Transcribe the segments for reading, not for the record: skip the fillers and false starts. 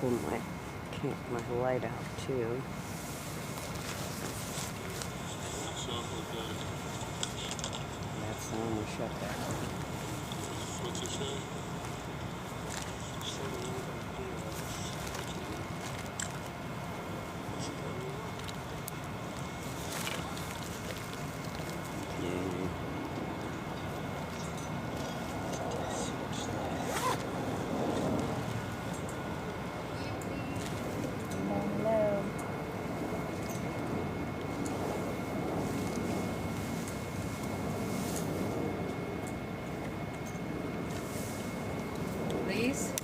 pull my light out too. That's the one we shut that one. What's it say?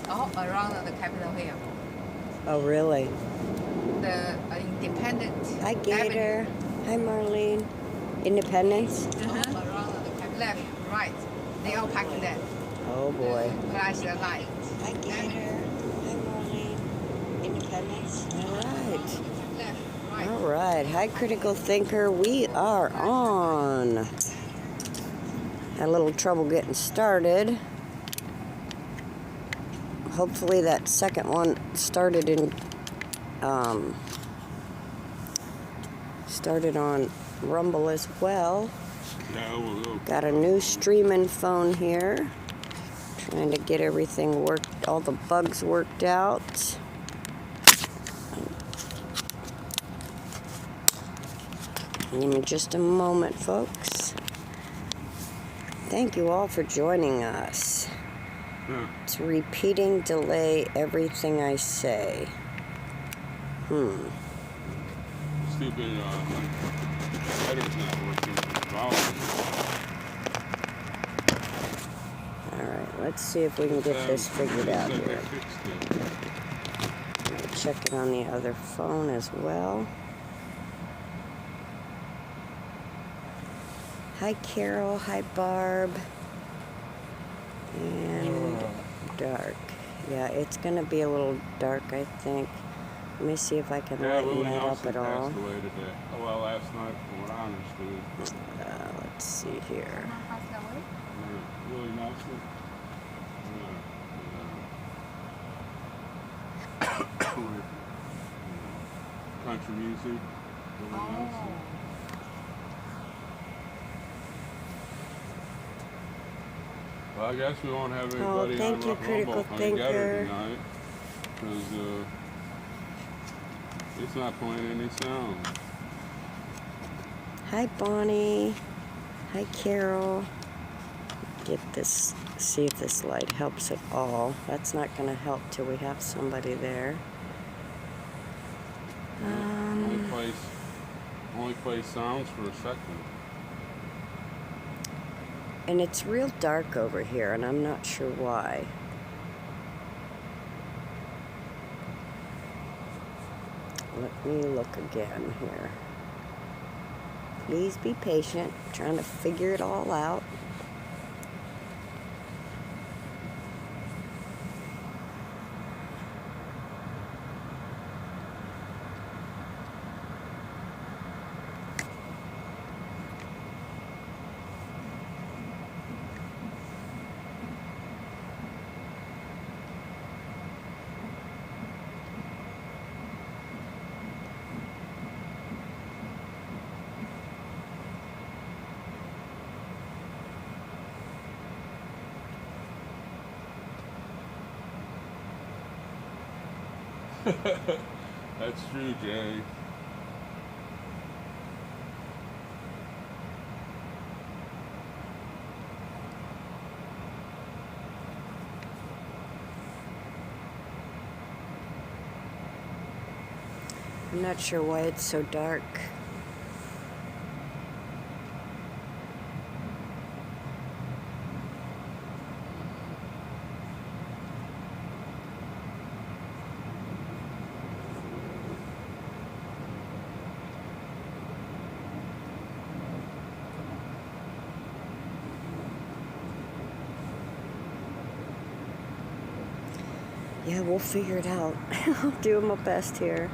All around the Capitol Hill. Oh, really? The Independent. Hi, Gator. Hi, Marlene. Independence? All around the Capitol. Left, right. They all parked there. Oh, boy. Flash the light. Hi, Gator. Hi, Marlene. Independence? All right. Left, right. All right. Hi, Critical Thinker. We are on. Had a little trouble getting started. Hopefully that second one started on Rumble as well. Got a new streaming phone here. Trying to get everything worked, all the bugs worked out. Give me just a moment, folks. Thank you all for joining us. It's repeating delay everything I say. Stupid, header's not working. Alright, let's see if we can get this figured out here. Check it on the other phone as well. Hi, Carol. Hi, Barb. And dark. Yeah, it's going to be a little dark, I think. Let me see if I can lighten that up at all. Passed away today. Oh, well, last night, from what I understood. Let's see here. Willie Nelson. Country music. Willie Nelson. Well, I guess we won't have anybody thank you, Critical Thinker. tonight because it's not playing any sound. Hi, Bonnie. Hi, Carol. Get this, see if this light helps at all. That's not going to help till we have somebody there. Only plays sounds for a second. And it's real dark over here, and I'm not sure why. Let me look again here. Please be patient. I'm trying to figure it all out. That's true, Jay. I'm not sure why it's so dark. Yeah, we'll figure it out. I'll do my best here.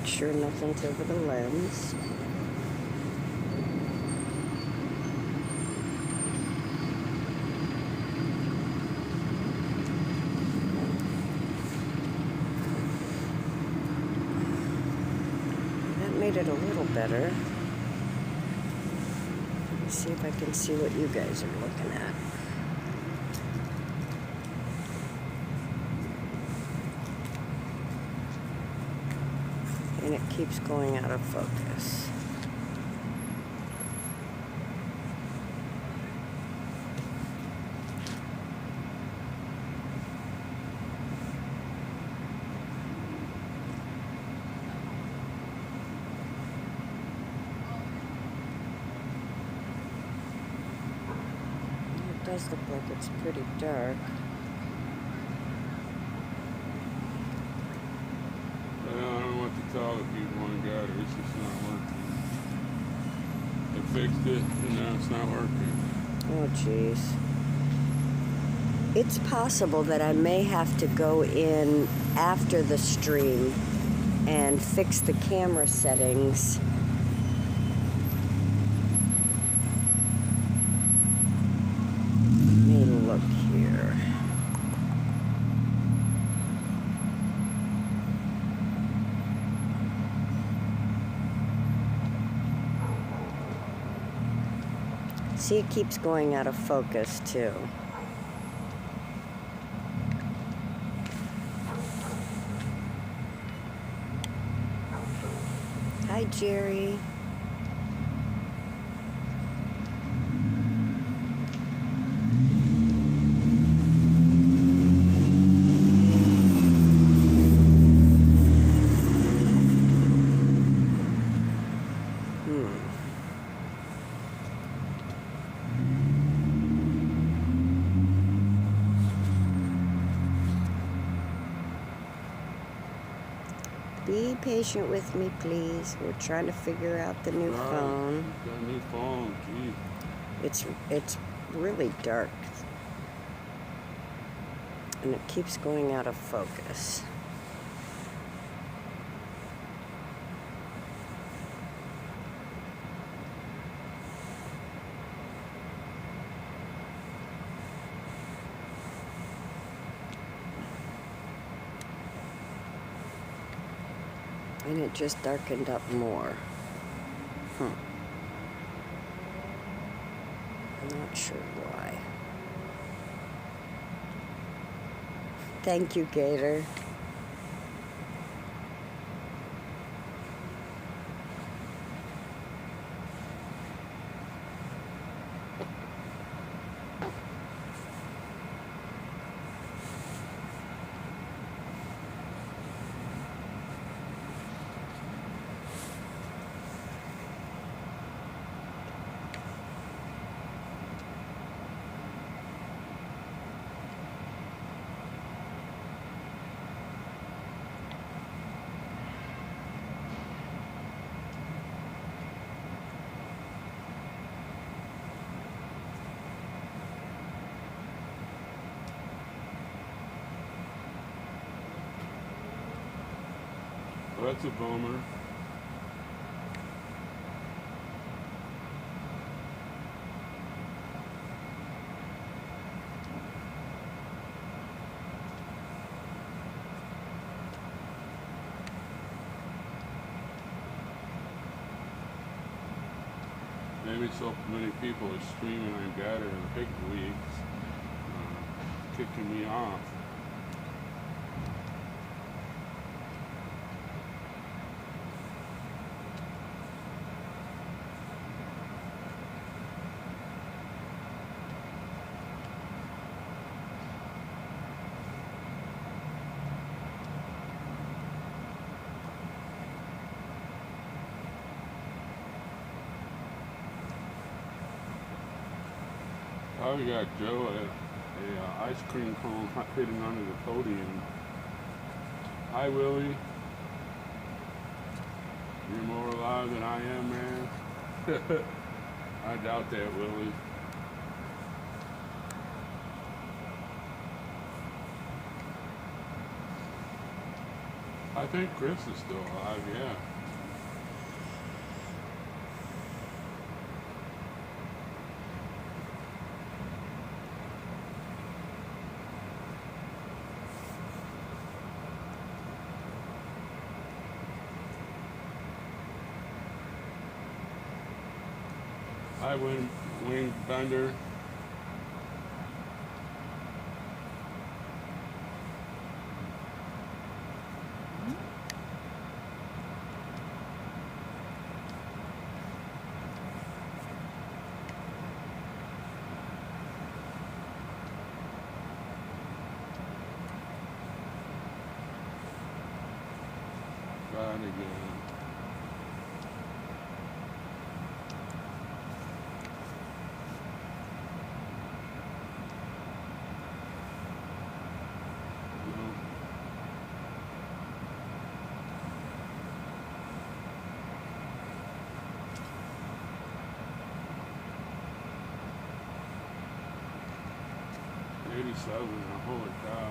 make sure nothing's over the lens. That made it a little better. Let's see if I can see what you guys are looking at. And it keeps going out of focus. It does look like it's pretty dark. I don't know what to tell the people on gutter. It's just not working. They fixed it, and now it's not working. Oh, jeez. It's possible that I may have to go in after the stream and fix the camera settings. Let me look here. See, it keeps going out of focus, too. Hi, Jerry. Be patient with me, please. We're trying to figure out the new phone. Got a new phone, gee. It's really dark. And it keeps going out of focus. And it just darkened up more. I'm not sure why. Thank you, Gator. Well, that's a bummer. Maybe so many people are streaming on Gather and Big Weeks, kicking me off. Oh, we got Joe a ice cream cone hidden under the podium. Hi, Willie. You're more alive than I am, man. I doubt that, Willie. I think Chris is still alive, yeah. Hi, Wing Thunder. God again. Holy cow.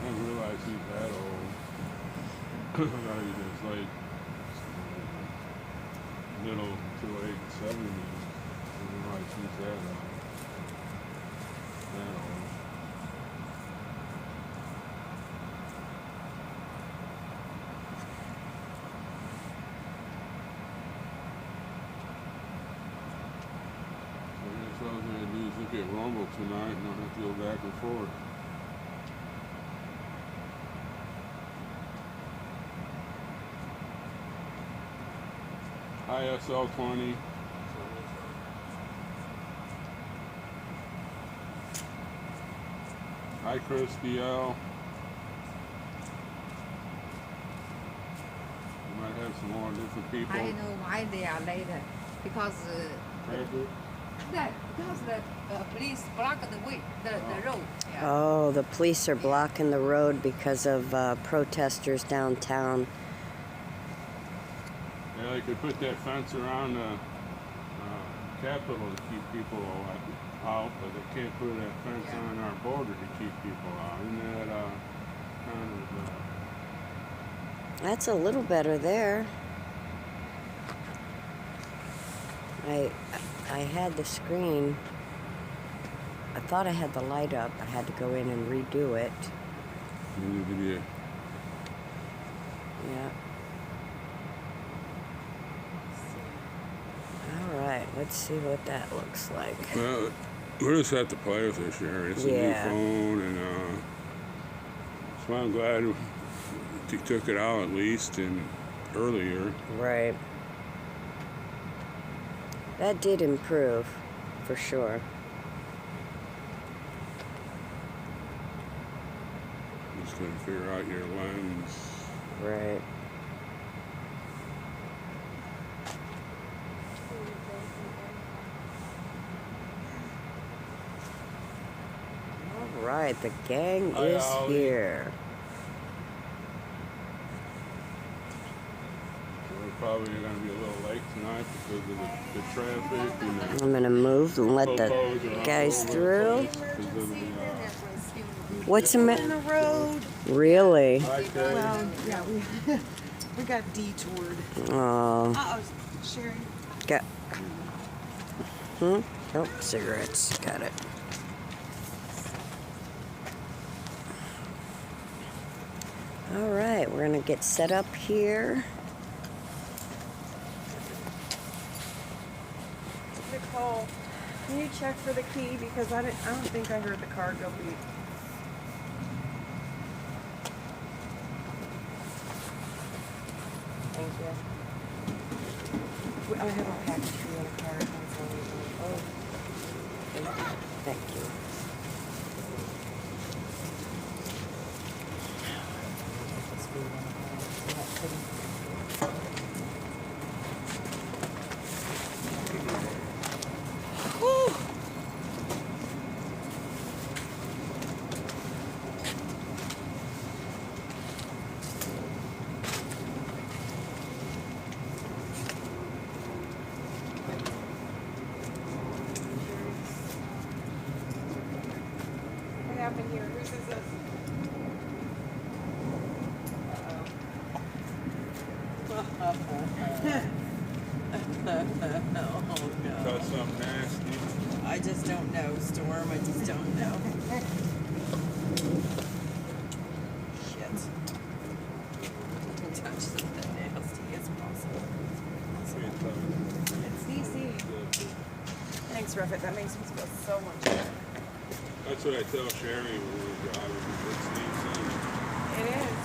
I didn't realize he's that old. I thought he was like middle to late 70s. I didn't realize he's that old. So I guess all I was going to do is look at Rumble tonight and I'll have to go back and forth. ISL 20. Hi, Chris DL. We might have some more different people. I know why they are late. Because the police block the way, the road. Yeah. Oh, the police are blocking the road because of protesters downtown. Yeah, they could put that fence around the Capitol to keep people out, but they can't put that fence on our border to keep people out. Isn't that kind of... That's a little better there. I had the screen. I thought I had the light up. I had to go in and redo it. Video. Yeah. All right, let's see what that looks like. Well, we're just have to play with this year. It's a new phone, and so I'm glad he took it out at least and earlier. Right. That did improve, for sure. Just gonna figure out your lens. Right. All right, the gang is here. We're probably going to be a little late tonight because of the traffic. And I'm gonna move and let the guys through. What's in the road? Really? Well, yeah, we got detoured. Oh. Sherry. Got. Oh, cigarettes. Got it. All right, we're gonna get set up here. Nicole, can you check for the key because I don't think I heard the car go beep. Thank you. I have a package for you in a car. Oh, thank you. What happened here? Whose is this? I just don't know, Storm. I just don't know. Shit. Don't touch something nasty as possible. It's easy. Thanks, Ruffet. That makes me feel so much better. That's what I tell Sherry when we're driving. It's easy. It is.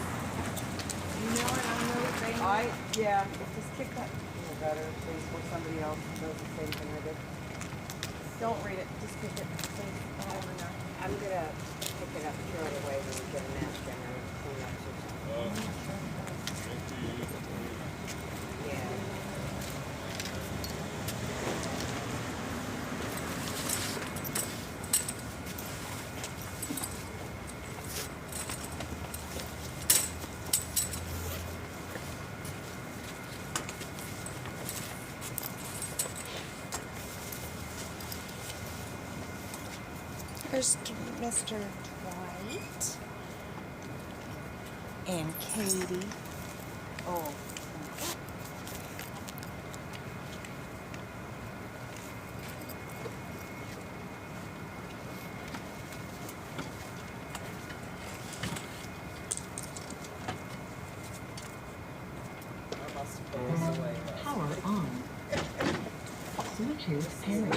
You know what? I know what they yeah. Just kick that better, please, or somebody else does the same thing I did. Don't read it. Just kick it, please. Over now. I'm gonna pick it up, throw it away when we get a napkin or clean up or something. Yeah. There's Mr. Dwight and Katie. Oh. Power on. Bluetooth pairing.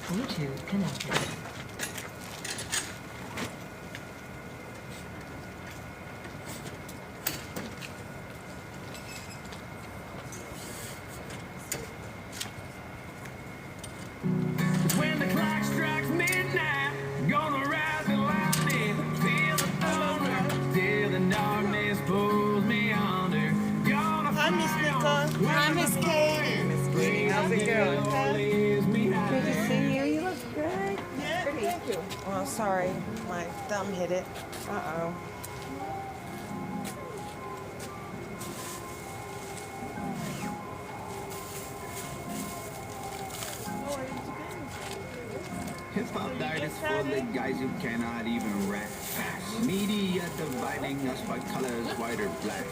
Bluetooth connected. When the clock strikes midnight, gonna rise and lightning, feel the thunder, till the darkness pulls me under. Gonna Hi, Miss Nicole. Hi, Miss Katie. Miss Katie, how's it going? Good to see you. You look good. Yeah, thank you. Well, sorry. My thumb hit it. Uh-oh. Hip-hop diet is full of guys who cannot even rap. Media dividing us by colors, white or black.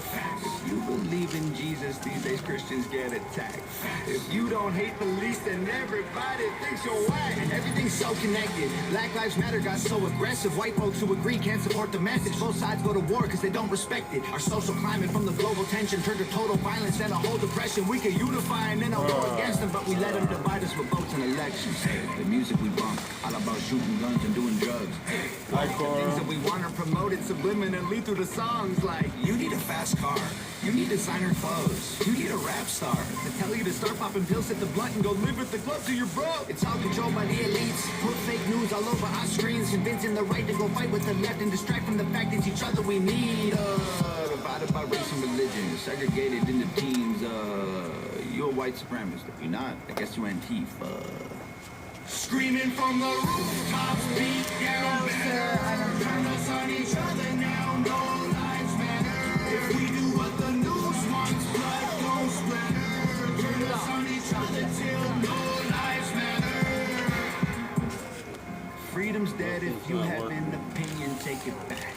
If you believe in Jesus, these days Christians get attacked. If you don't hate police, then everybody thinks you're white. Everything's so connected. Black Lives Matter got so aggressive. White folks who agree can't support the message. Both sides go to war because they don't respect it. Our social climate from the global tension turned to total violence and a whole depression. We could unify and then I'll go against them, but we let them divide us with votes and elections. The music we bump, all about shooting guns and doing drugs. Hi, Cora. Things that we want are promoted subliminally through the songs like, you need a fast car, you need designer clothes, you need a rap star to tell you to start popping pills, hit the blunt and go live at the club till you're broke. It's all controlled by the elites, put fake news all over our screens, convincing the right to go fight with the left and distract from the fact it's each other we need. Divided by race and religion, segregated into teams. You're a white supremacist. If you're not, I guess you're Antifa. Screaming from the rooftops, beat down better. Turn us on each other now, no lives matter. If we do what the news wants, blood gon' splatter. Turn us on each other till no lives matter. Freedom's dead if you have an opinion, take it back.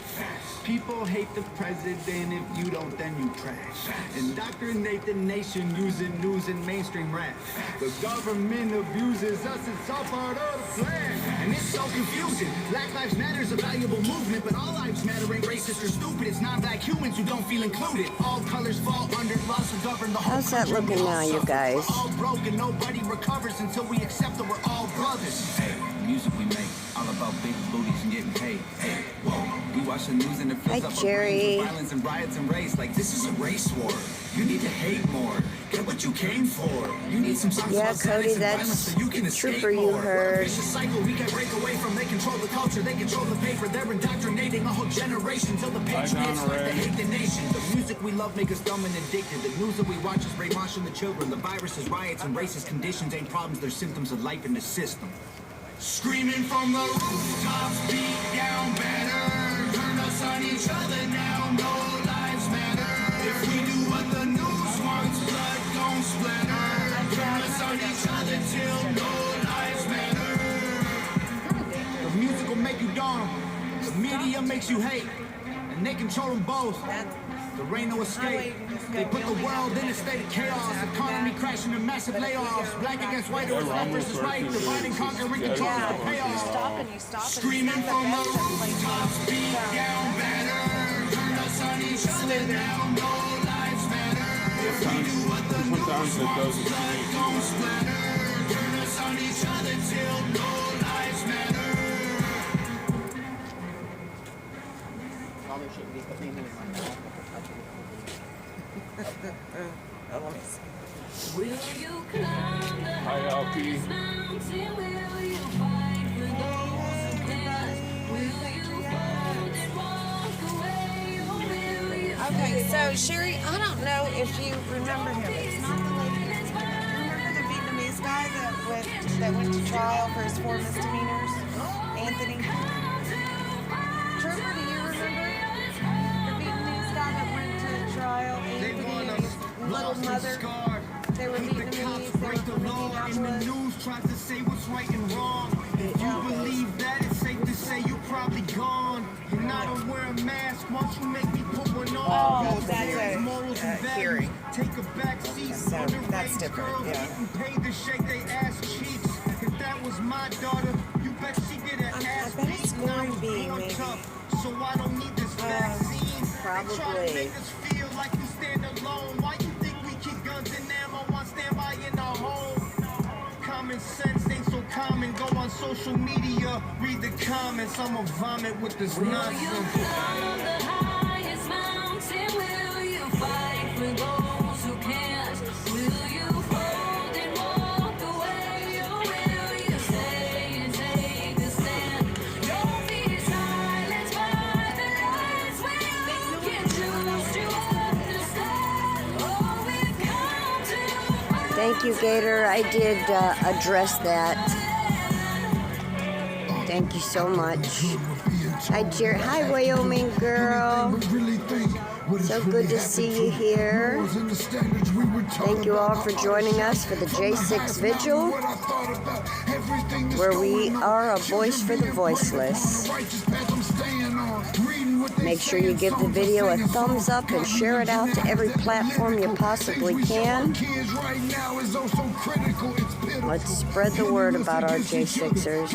People hate the president, if you don't, then you trash. Indoctrinate the nation using news and mainstream rap. The government abuses us, it's all part of the plan. And it's so confusing. Black Lives Matter is a valuable movement, but all lives matter ain't racist or stupid. It's non-black humans who don't feel included. All colors fall under laws to govern the whole How's that country. looking now, you guys? We're all broken, nobody recovers until we accept that we're all brothers. Hey, the music we make, all about big booties and getting paid. Hey, whoa. We watch the news and it fills Hi, up our Jerry. brains with violence and riots and race. Like this is a race war. You need to hate more. Get what you came for. You need some songs Yeah, about Cody, sadness and violence that's so you can escape trooper you more. We're a heard. vicious cycle we can't break away from. They control the culture, they control the paper. They're indoctrinating a whole generation till the patriots start to hate the nation. The music we love make us dumb and addicted. The news that we watch is brainwashing the children. The viruses, riots, and racist conditions ain't problems. They're symptoms of life in the system. Screaming from the rooftops, beat down better. Turn us on each other now, no lives matter. If we do what the news wants, blood gon' splatter. Turn us on each other till no lives matter. The music will make you dumb. The media makes you hate. And they control them both. There ain't no escape. They put the world in a state of chaos. Economy crashing and massive layoffs. Black against white, or left versus right. Divide and conquer, recontrol is the payoff. Screaming from the rooftops, beat down better. Turn us on each other now, no lives matter. If we do what the news wants, blood gon' splatter. Turn us on each other till no lives matter. Probably shouldn't be putting anything like that. Oh, let me see. Will you climb the Hierarchy. mountain? Will you fight for those who can't? Will you fold and walk away? Or will you Okay, so Sherry, I don't know if you remember him. It's not the lady. Remember the Vietnamese guy that went to trial for his 4 misdemeanors? Anthony. Trooper, do you remember the Vietnamese guy that went to trial? Anthony and his little mother. They were Vietnamese. They were from In the Minneapolis. news tries to say what's right and wrong. If you believe that, it's safe to say you're probably gone. And I don't wear a mask once you make me put one on. Oh, that's There's a morals and values. hearing. Take a back seat. So that's Underage different, girls yeah. getting paid to shake their ass cheeks. If that was my daughter, you bet she get an ass bet it's beat. And I going was B, born maybe. tough, so I don't need this vaccine. They try to probably. make us feel like we stand alone. Why you think we keep guns and ammo on standby in our home? Common sense ain't so common. Go on social media, read the comments. I'ma vomit with this Will you nonsense. climb the highest mountain? Will you fight for those who can't? Will you fold and walk away? Or will you stay and take a stand? Don't be silenced by the lies when you can choose to understand. Oh, we've come to Thank you, Gator. I did address that. Thank you so much. Hi, Jerry. Hi, Wyoming girl. So good to see you here. Thank you all for joining us for the J6 Vigil, where we are a voice for the voiceless. Make sure you give the video a thumbs up and share it out to every platform you possibly can. Let's spread the word about our J6ers.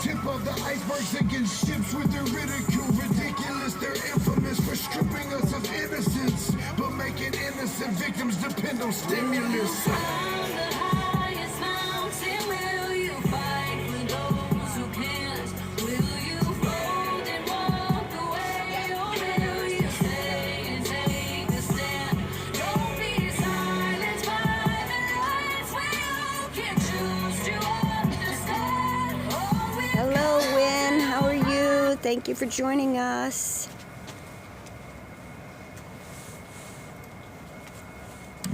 Tip of the iceberg sinking ships with their ridicule. Ridiculous, they're infamous for stripping us of innocence, but making innocent victims depend on stimulus. climb the highest mountain. Will you fight for those who can't? Will you fold and walk away? Or will you stay and take a stand? Don't be silenced by the lies when you can choose to understand. Oh, we've Hello, Win. How are you? Thank you for joining us.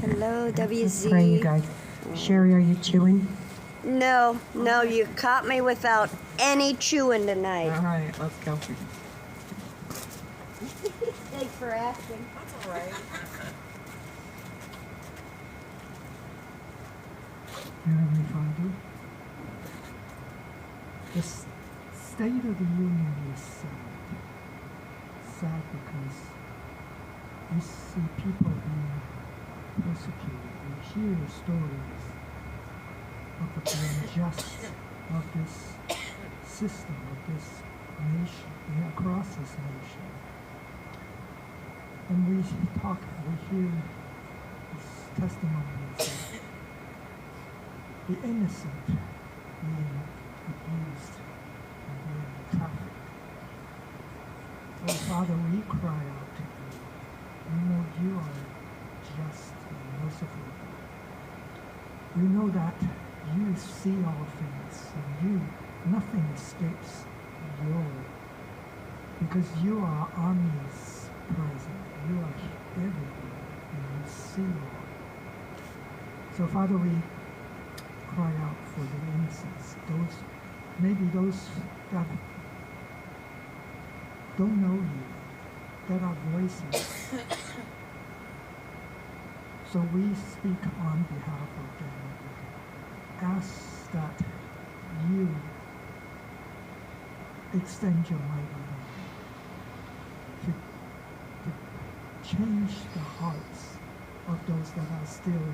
Hello, WZ. Pray, you guys. Sherry, are you chewing? No, you caught me without any chewing All tonight. right, let's go. Thanks for asking. That's all right. Heavenly Father, the state of the union is sad. Sad because we see people being persecuted. We hear stories of the injustice of this system, of this nation, across this nation. And we hear this testimonies of the innocent being abused and being trafficked. So, Father, we cry out to you. We know you are just and merciful. We know that you see all things, and nothing escapes your, because you are omnipresent. You are everywhere, and you see all. So, Father, we cry out for the innocents, those that don't know you, that are voiceless. So we speak on behalf of them. Ask that you extend your mighty hand to change the hearts of those that are still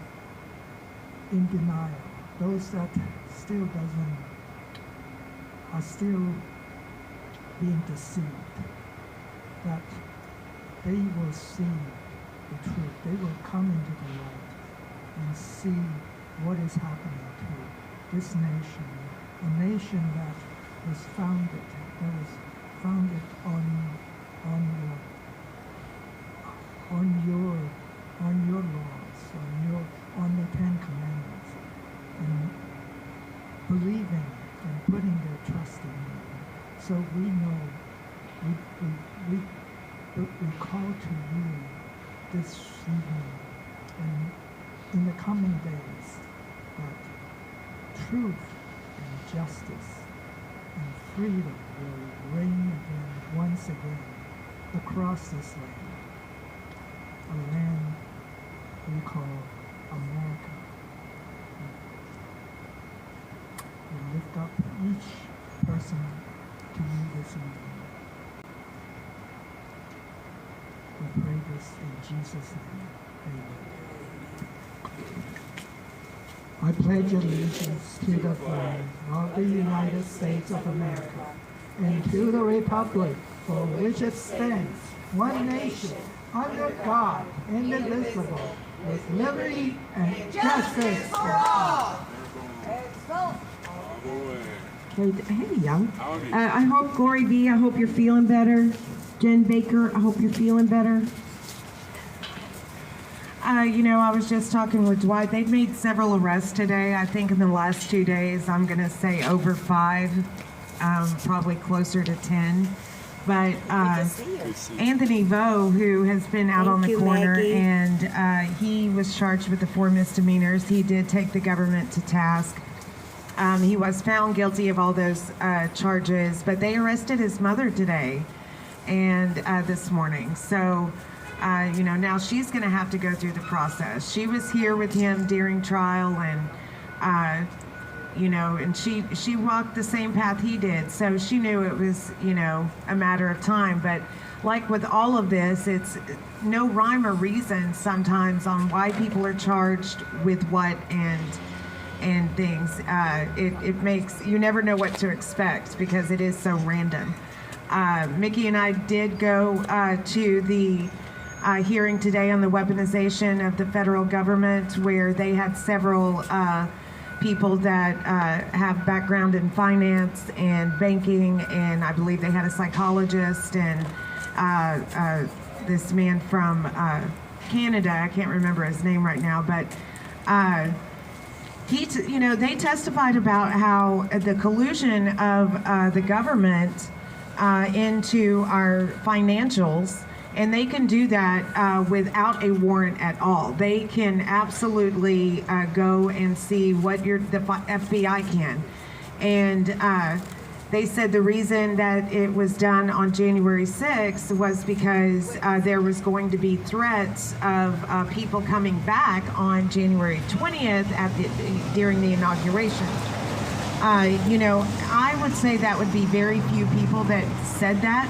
in denial, those that still are still being deceived, that they will see the truth. They will come into the light and see what is happening to this nation, a nation that was founded on your laws, on the Ten Commandments, and believing and putting their trust in you. So we know we call to you this evening and in the coming days that truth and justice and freedom will reign again, once again, across this land, a land we call America. We lift up each person to you this evening. We pray this in Jesus' name. Amen. I pledge allegiance to the flag of the United States of America and to the republic for which it stands, one nation, under God, indivisible, with liberty and justice for all. Okay, hey, Young. Howdy. I hope, Glory be, I hope you're feeling better. Jen Baker, I hope you're feeling better. I was just talking with Dwight. They've made several arrests today. I think in the last 2 days, I'm going to say over 5, probably closer to 10. But Anthony Vo, who has been out on the corner, Maggie. and he was charged with the 4 misdemeanors. He did take the government to task. He was found guilty of all those charges, but they arrested his mother today and this morning. So, now she's going to have to go through the process. She was here with him during trial, and and she walked the same path he did. So she knew it was, a matter of time. But like with all of this, it's no rhyme or reason sometimes on why people are charged with what and things. It makes, you never know what to expect because it is so random. Mickey and I did go to the hearing today on the weaponization of the federal government, where they had several people that have background in finance and banking, and I believe they had a psychologist and this man from Canada. I can't remember his name right now, but they testified about how the collusion of the government into our financials, and they can do that without a warrant at all. They can absolutely go and see what the FBI can. And they said the reason that it was done on January 6th was because there was going to be threats of people coming back on January 20th during the inauguration. I would say that would be very few people that said that.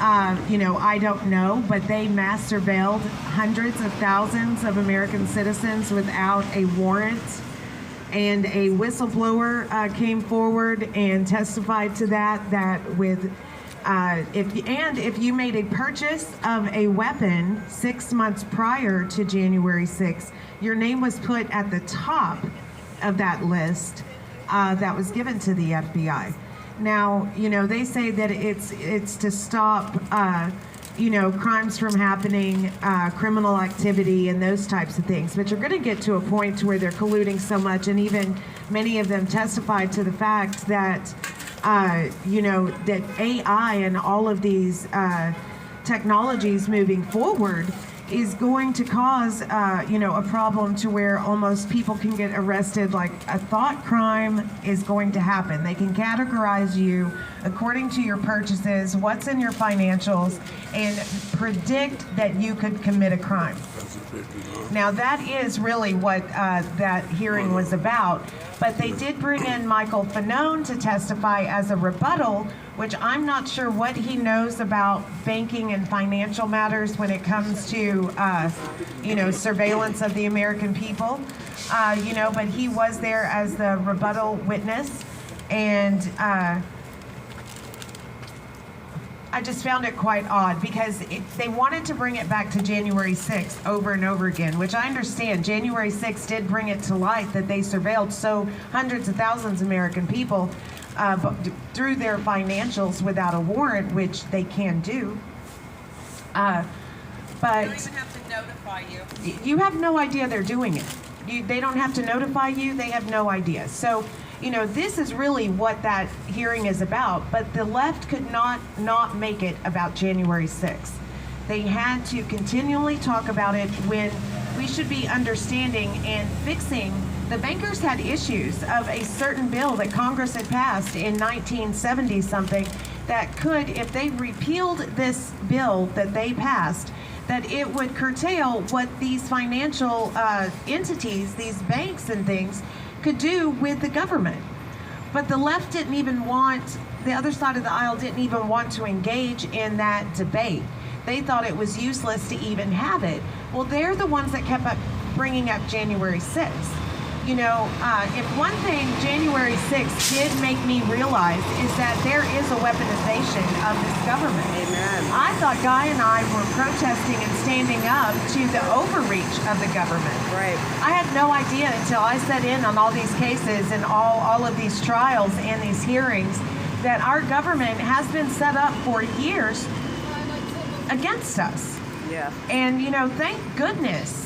I don't know, but they mass surveilled hundreds of thousands of American citizens without a warrant. And a whistleblower came forward and testified to that with, if you made a purchase of a weapon 6 months prior to January 6th, your name was put at the top of that list that was given to the FBI. Now, they say that it's to stop, crimes from happening, criminal activity, and those types of things. But you're going to get to a point where they're colluding so much, and even many of them testified to the fact that, that AI and all of these technologies moving forward is going to cause, a problem to where almost people can get arrested. Like a thought crime is going to happen. They can categorize you according to your purchases, what's in your financials, and predict that you could commit a crime. Now that is really what that hearing was about, but they did bring in Michael Fanone to testify as a rebuttal, which I'm not sure what he knows about banking and financial matters when it comes to, surveillance of the American people, but he was there as the rebuttal witness, and I just found it quite odd because they wanted to bring it back to January 6th over and over again, which I understand. January 6th did bring it to light that they surveilled hundreds of thousands of American people through their financials without a warrant, which they can do. But They don't even have to notify you. you have no idea they're doing it. They don't have to notify you. They have no idea. So, this is really what that hearing is about. But the left could not make it about January 6th. They had to continually talk about it when we should be understanding and fixing. The bankers had issues of a certain bill that Congress had passed in 1970 something that could, if they repealed this bill that they passed, that it would curtail what these financial entities, these banks and things, could do with the government. But the left didn't even want, the other side of the aisle didn't even want to engage in that debate. They thought it was useless to even have it. Well, they're the ones that kept bringing up January 6th. If one thing January 6th did make me realize is that there is a weaponization of this government. Amen. I thought Guy and I were protesting and standing up to the overreach of the government. Right. I had no idea until I sat in on all these cases and all of these trials and these hearings that our government has been set up for years against us. Yeah. And, thank goodness,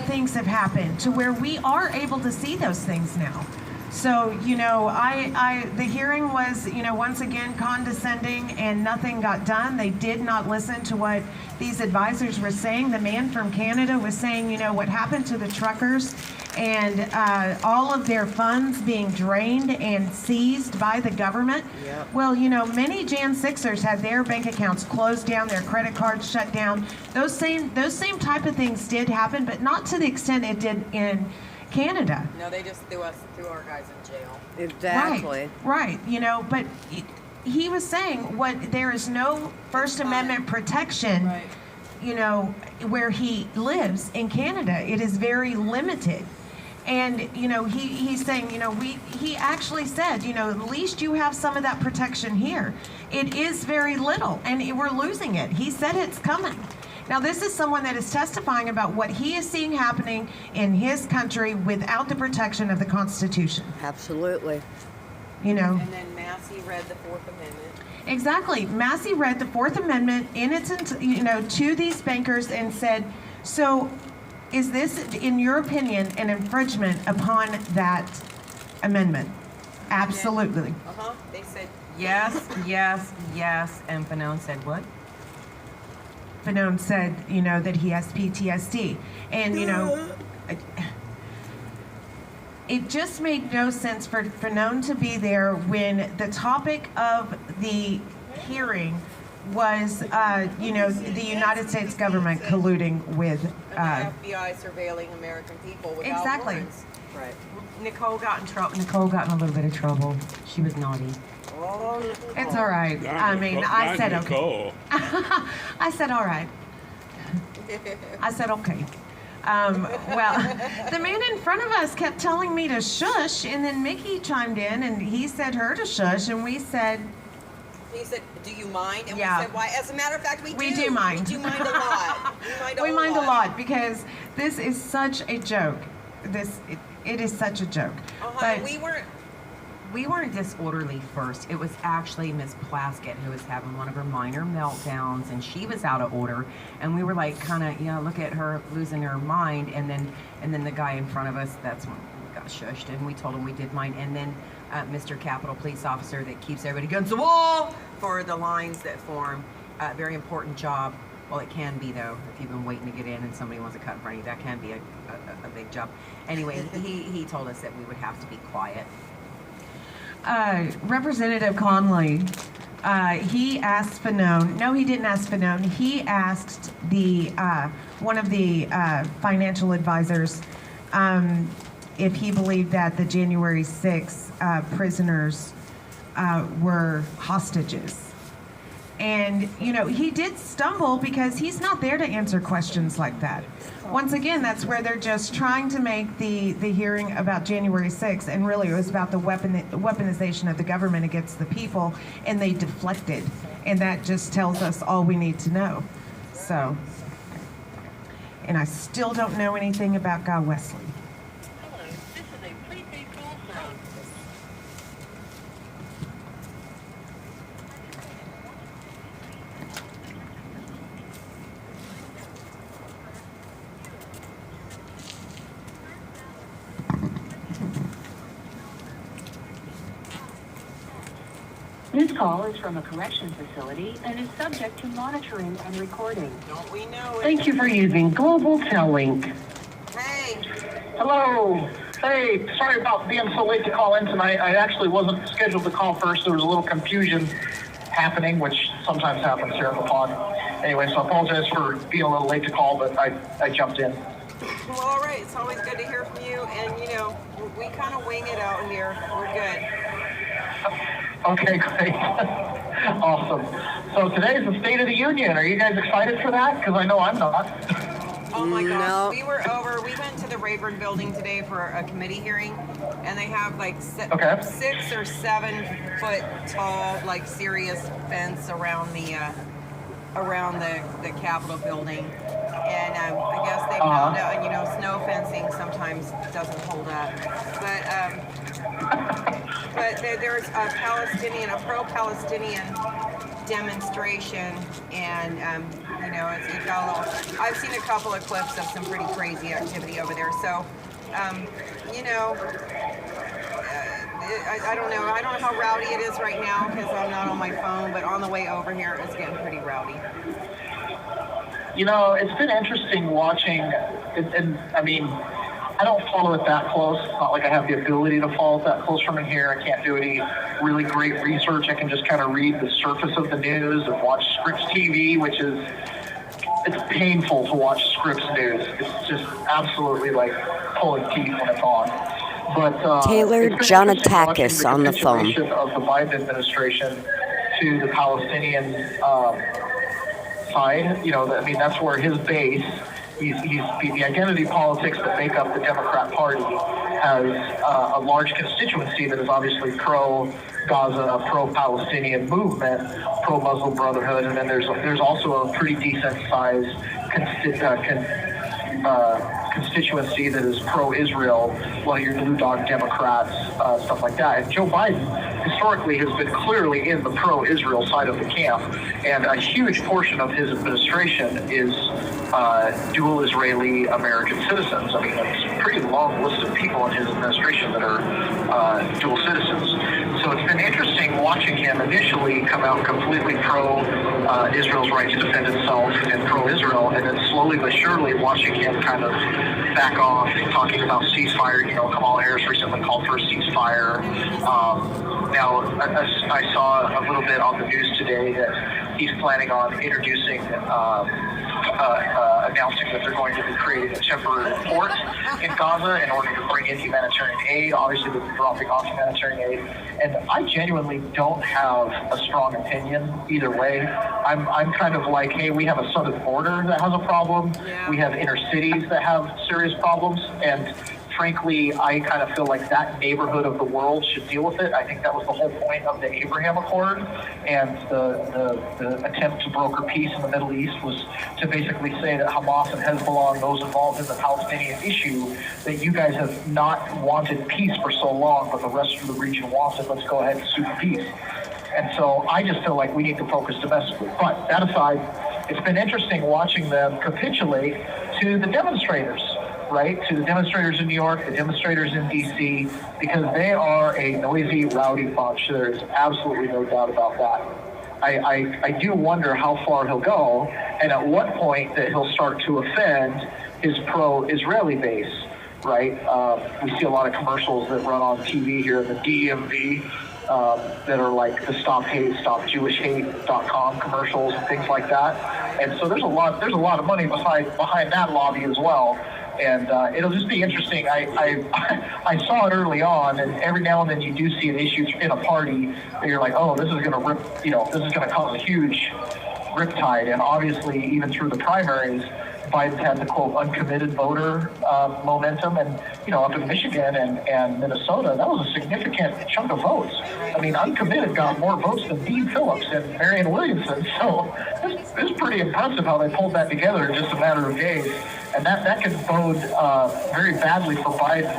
things have happened to where we are able to see those things now. So, the hearing was, once again condescending and nothing got done. They did not listen to what these advisors were saying. The man from Canada was saying, what happened to the truckers and all of their funds being drained and seized by the government. Yep. Well, many Jan 6ers had their bank accounts closed down, their credit cards shut down. Those same type of things did happen, but not to the extent it did in Canada. No, they just threw our guys in jail. Exactly. Right. But he was saying there is no First Amendment protection, Right. where he lives in Canada. It is very limited. And, he's saying, he actually said, at least you have some of that protection here. It is very little, and we're losing it. He said it's coming. Now, this is someone that is testifying about what he is seeing happening in his country without the protection of the Constitution. Absolutely. And then Massey read the Fourth Amendment. Exactly. Massey read the Fourth Amendment in its, to these bankers and said, so is this, in your opinion, an infringement upon that amendment? Absolutely. They said Yes, yes, yes. And Fanone said what? Fanone said, that he has PTSD. And, it just made no sense for Fanone to be there when the topic of the hearing was, the United States government colluding with... and the FBI surveilling American people without Exactly. warrants. Right. Nicole got in trouble. Nicole got in a little bit of trouble. She was naughty. Oh, It's all right. I said okay. Nicole. I said all right. I said okay. Well, the man in front of us kept telling me to shush, and then Mickey chimed in, and he said her to shush, and we said... He said, do you mind? And Yeah. we said, why? As a matter of fact, we do. We do mind. We do mind a lot. We mind a lot because this is such a joke. It is such a joke. But We weren't disorderly first. It was actually Miss Plaskett who was having one of her minor meltdowns, and she was out of order. And we were like, kind of, look at her losing her mind. And then the guy in front of us, that's when we got shushed, and we told him we did mind. And then Mr. Capitol Police Officer that keeps everybody against the wall for the lines that form. Very important job. Well, it can be, though, if you've been waiting to get in and somebody wants to cut in front of you. That can be a big job. Anyway, he told us that we would have to be quiet. Representative Conley He asked Fanone. No, he didn't ask Fanone. He asked the one of the financial advisors if he believed that the January 6th prisoners were hostages. And, you know, he did stumble because he's not there to answer questions like that. Once again, that's where they're just trying to make the hearing about January 6th, and really it was about the weaponization of the government against the people, and they deflected. And that just tells us all we need to know. So, and I still don't know anything about Guy Wesley. This call is from a correction facility and is subject to monitoring and recording. Don't we know it? Thank you for using Global Tel Link. Hey. Hello. Hey, sorry about being so late to call in tonight. I actually wasn't scheduled to call first. There was a little confusion happening, which sometimes happens here in the pod. Anyway, so I apologize for being a little late to call, but I jumped in. Well, all right. It's always good to hear from you. And, you know, we kind of wing it out here. We're good. Okay, great. Awesome. So today's the State of the Union. Are you guys excited for that? Because I know I'm not. Oh my gosh, No. we went to the Rayburn building today for a committee hearing, and they have like 6 or 7 foot tall, like serious fence around the Capitol building. And I guess they found out, you know, snow fencing sometimes doesn't hold up. But there's a pro-Palestinian demonstration, and you know, it got a little. I've seen a couple of clips of some pretty crazy activity over there. So, you know, I don't know. I don't know how rowdy it is right now because I'm not on my phone. But on the way over here, it's getting pretty rowdy. You know, it's been interesting watching, and I mean, I don't follow it that close. It's not like I have the ability to follow it that close from in here. I can't do any really great research. I can just kind of read the surface of the news and watch Scripps TV, which is, it's painful to watch Scripps News. It's just absolutely like pulling teeth when it's on. But Taylor Jonatakis on the phone. Of the Biden administration to the Palestinian side, you know, I mean, that's where his base. He's the identity politics that make up the Democrat Party has a large constituency that is obviously pro-Gaza, pro-Palestinian movement, pro-Muslim Brotherhood, and then there's also a pretty decent-sized constituency that is pro-Israel, well, your Blue Dog Democrats, stuff like that. And Joe Biden historically has been clearly in the pro-Israel side of the camp, and a huge portion of his administration is dual Israeli-American citizens. I mean, it's a pretty long list of people in his administration that are dual citizens. So it's been interesting watching him initially come out completely pro-Israel's right to defend itself and pro-Israel, and then slowly but surely watching him kind of back off, talking about ceasefire. You know, Kamala Harris recently called for a ceasefire. Now, I saw a little bit on the news today that he's planning on introducing, announcing that they're going to be creating a temporary port in Gaza in order to bring in humanitarian aid. Obviously, they're dropping off humanitarian aid. And I genuinely don't have a strong opinion either way. I'm kind of like, hey, we have a southern border that has a problem. Yeah. We have inner cities that have serious problems. And frankly, I kind of feel like that neighborhood of the world should deal with it. I think that was the whole point of the Abraham Accord, and the attempt to broker peace in the Middle East was to basically say that Hamas and Hezbollah and those involved in the Palestinian issue, that you guys have not wanted peace for so long, but the rest of the region wants it. Let's go ahead and sue for peace. And so I just feel like we need to focus domestically. But that aside, it's been interesting watching them capitulate to the demonstrators. Right, to the demonstrators in New York, the demonstrators in D.C., because they are a noisy, rowdy bunch. There is absolutely no doubt about that. I do wonder how far he'll go, and at what point that he'll start to offend his pro-Israeli base. right? We see a lot of commercials that run on TV here in the DMV that are like the StopJewishHate.com commercials and things like that. And so there's a lot of money behind that lobby as well. And it'll just be interesting. I saw it early on, and every now and then you do see an issue in a party that you're like, oh, this is going to rip, this is going to cause a huge riptide. And obviously, even through the primaries, Biden's had the quote uncommitted voter momentum, and up in Michigan and Minnesota, that was a significant chunk of votes. I mean, uncommitted got more votes than Dean Phillips and Marianne Williamson. So it's pretty impressive how they pulled that together in just a matter of days, and that could bode very badly for Biden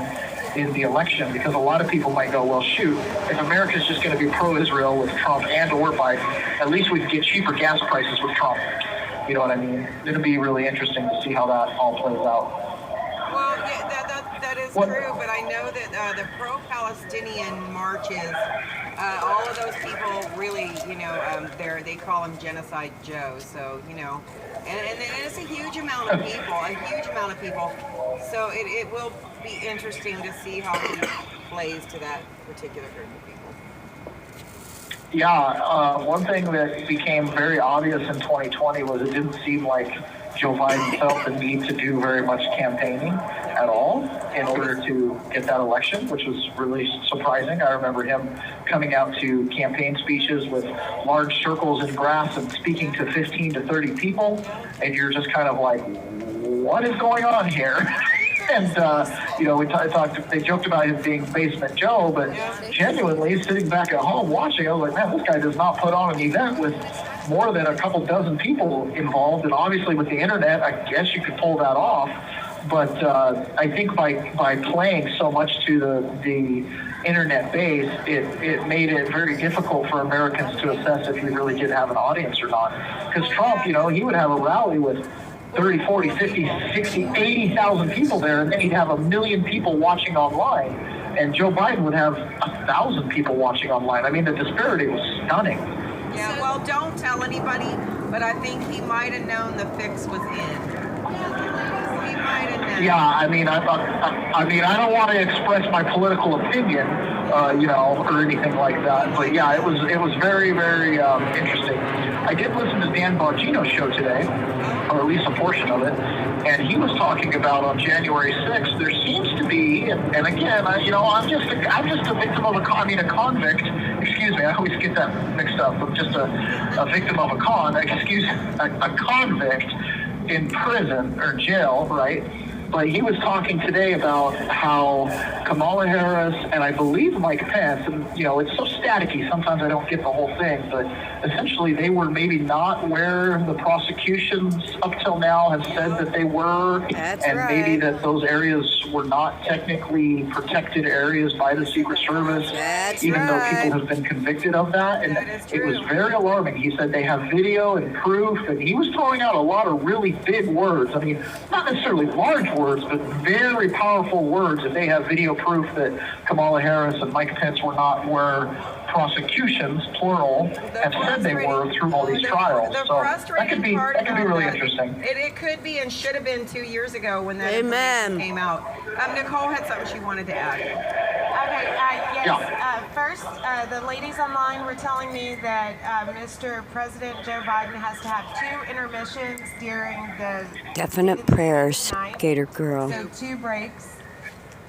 in the election, because a lot of people might go, well, shoot, if America's just going to be pro-Israel with Trump and or Biden, at least we can get cheaper gas prices with Trump. You know what I mean? It'll be really interesting to see how that all plays out. Well, yeah, that is true, but I know that the pro-Palestinian marches, all of those people really, they call him Genocide Joe. So, and it's a huge amount of people, So it will be interesting to see how he plays to that particular group of people. Yeah, one thing that became very obvious in 2020 was it didn't seem like Joe Biden felt the need to do very much campaigning at all in order to get that election, which was really surprising. I remember him coming out to campaign speeches with large circles in grass and speaking to 15 to 30 people, and you're just kind of like, what is going on here? And, they joked about him being Basement Joe, but genuinely sitting back at home watching, I was like, man, this guy does not put on an event with more than a couple dozen people involved. And obviously with the internet, I guess you could pull that off. But I think by playing so much to the internet base, it made it very difficult for Americans to assess if he really did have an audience or not. Because Trump, he would have a rally with 30, 40, 50, 60, 80,000 people there, and then he'd have 1 million people watching online. And Joe Biden would have 1,000 people watching online. I mean, the disparity was stunning. Yeah, well, don't tell anybody, but I think he might have known the fix was in. He might have known. Yeah, I mean, I don't want to express my political opinion, or anything like that. But yeah, it was very, very interesting. I did listen to Dan Bongino's show today, or at least a portion of it, and he was talking about on January 6th, there seems to be, and again, I'm just a victim of a convict. Excuse me, I always get that mixed up. I'm just a victim of a convict in prison or jail, right? But he was talking today about how Kamala Harris and I believe Mike Pence, and it's so staticky, sometimes I don't get the whole thing, but essentially they were maybe not where the prosecutions up till now have said that they were. That's and right. Maybe that those areas were not technically protected areas by the Secret Service, That's even though right. people have been convicted of that. And it was very alarming. He said they have video and proof, and he was throwing out a lot of really big words. I mean, not necessarily large words, but very powerful words, and they have video proof that Kamala Harris and Mike Pence were not where prosecutions, plural, have said they were through all these trials. So that could be really interesting. It could be and should have been 2 years ago when that Amen. information came out. Nicole had something she wanted to add. Okay, yes. First, the ladies online were telling me that Mr. President Joe Biden has to have 2 intermissions during the Definite prayers, night. Gator Girl. So 2 breaks.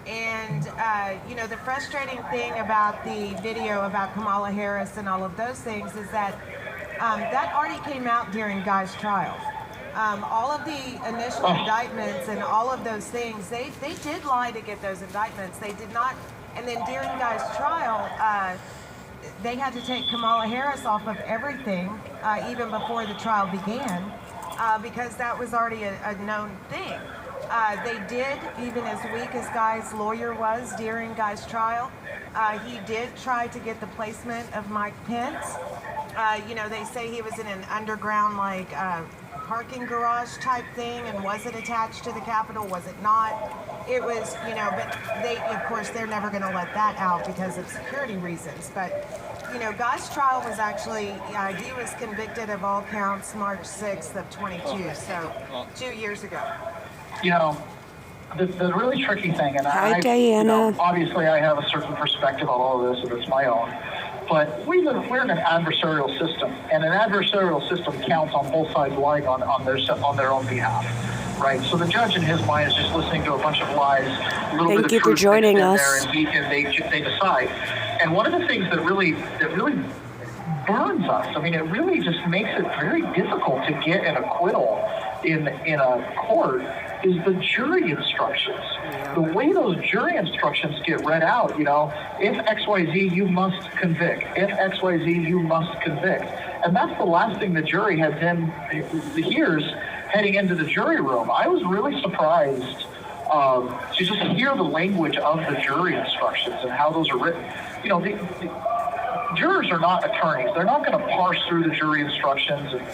And, the frustrating thing about the video about Kamala Harris and all of those things is that that already came out during Guy's trial. All of the initial indictments and all of those things, they did lie to get those indictments. They did not. And then during Guy's trial, they had to take Kamala Harris off of everything, even before the trial began, because that was already a known thing. They did, even as weak as Guy's lawyer was during Guy's trial, he did try to get the placement of Mike Pence. They say he was in an underground, parking garage type thing and was it attached to the Capitol? Was it not? It was, but they're never going to let that out because of security reasons. But, Guy's trial was actually, he was convicted of all counts March 6th of 22, so 2 years ago. the really tricky thing, and Hi, Diana. obviously I have a certain perspective on all of this, and it's my own. But we're in an adversarial system, and an adversarial system counts on both sides lying on their own behalf, right? So the judge in his mind is just listening to a bunch of lies, a little bit of Thank you for truth joining mixed us. in there, and they decide. And one of the things that really burns us, I mean, it really just makes it very difficult to get an acquittal in a court, is the jury instructions. The way those jury instructions get read out, if XYZ, you must convict. If XYZ, you must convict. And that's the last thing the jury hears heading into the jury room. I was really surprised to just hear the language of the jury instructions and how those are written. The jurors are not attorneys. They're not going to parse through the jury instructions and,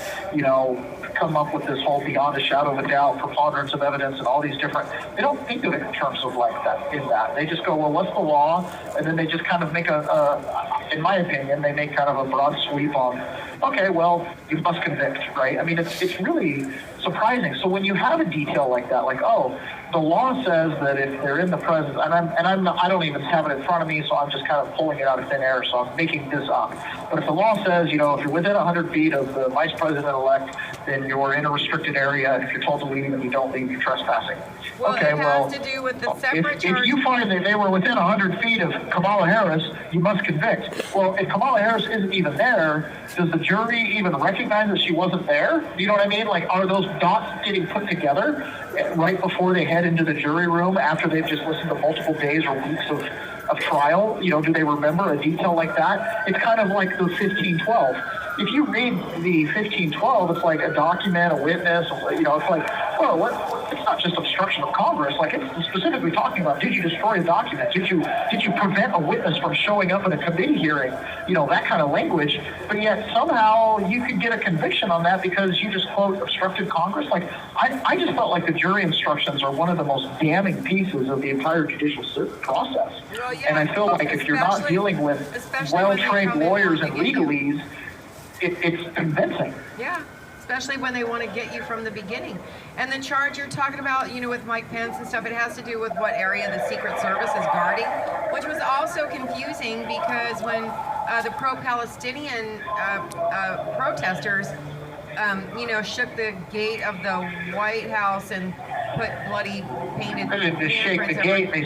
come up with this whole beyond a shadow of a doubt, preponderance of evidence, and all these different. They don't think of it in terms of like that. They just go, well, what's the law? And then they just kind of make in my opinion, they make kind of a broad sweep on, okay, well, you must convict, right? I mean, it's really surprising. So when you have a detail like that, like, oh, the law says that if they're in the presence, I don't even have it in front of me, so I'm just kind of pulling it out of thin air, so I'm making this up. But if the law says, if you're within 100 feet of the vice president-elect, then you're in a restricted area, and if you're told to leave and you don't leave, you're trespassing. Well, it has to do with the separate charge. If you find that they were within 100 feet of Kamala Harris, you must convict. Well, if Kamala Harris isn't even there, does the jury even recognize that she wasn't there? You know what I mean? Like, are those dots getting put together right before they head into the jury room after they've just listened to multiple days or weeks of trial? Do they remember a detail like that? It's kind of like the 1512. If you read the 1512, it's like a document, a witness, it's like, well, it's not just obstruction of Congress. Like, it's specifically talking about, did you destroy a document? Did you prevent a witness from showing up in a committee hearing? That kind of language. But yet somehow you could get a conviction on that because you just, quote, obstructed Congress. Like, I just felt like the jury instructions are one of the most damning pieces of the entire judicial process. Well, yeah, and I feel like if you're not dealing with well-trained lawyers and legalese, it's convincing. Yeah, especially when they want to get you from the beginning. And the charge you're talking about, with Mike Pence and stuff, it has to do with what area the Secret Service is guarding, which was also confusing because when the pro-Palestinian protesters, shook the gate of the White House and put bloody painted. They didn't just shake the gate. They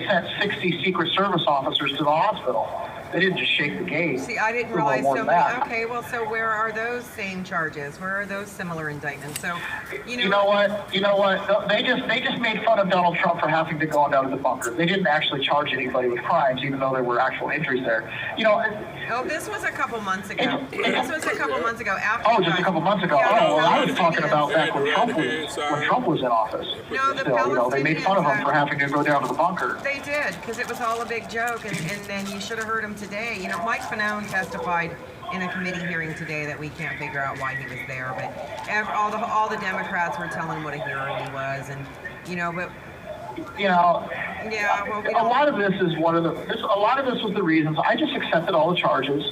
sent 60 Secret Service officers to the hospital. They didn't just shake the gate. See, I didn't realize so many. Okay, well, so where are those same charges? Where are those similar indictments? So, You know what? They just made fun of Donald Trump for having to go down to the bunker. They didn't actually charge anybody with crimes, even though there were actual injuries there. Oh, this was a couple months ago. This was a couple months ago. After. Oh, just a couple months ago. Yeah, well, I was talking about back when Trump was in office. No, the Still, they made fun of him for having to go down to the bunker. They did, because it was all a big joke, and then you should have heard him today. Mike Fanone testified in a committee hearing today that we can't figure out why he was there, but all the Democrats were telling him what a hero he was, and but. Yeah, well, a lot of this was the reasons. I just accepted all the charges.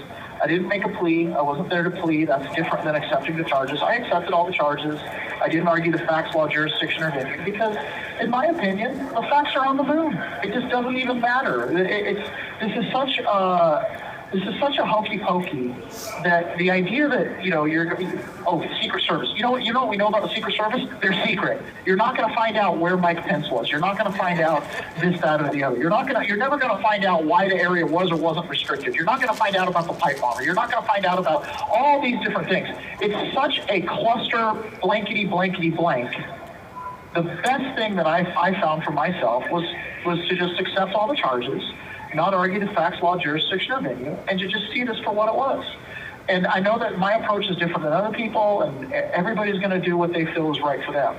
I didn't make a plea. I wasn't there to plead. That's different than accepting the charges. I accepted all the charges. I didn't argue the facts, law, jurisdiction, or venue because, in my opinion, the facts are on the moon. It just doesn't even matter. This is such a hokey pokey that the idea that Secret Service. You know what we know about the Secret Service? They're secret. You're not going to find out where Mike Pence was. You're not going to find out this, that, or the other. You're never going to find out why the area was or wasn't restricted. You're not going to find out about the pipe bomber. You're not going to find out about all these different things. It's such a cluster, blankety blankety blank. The best thing that I found for myself was to just accept all the charges, not argue the facts, law, jurisdiction, or venue, and to just see this for what it was. And I know that my approach is different than other people, and everybody's going to do what they feel is right for them.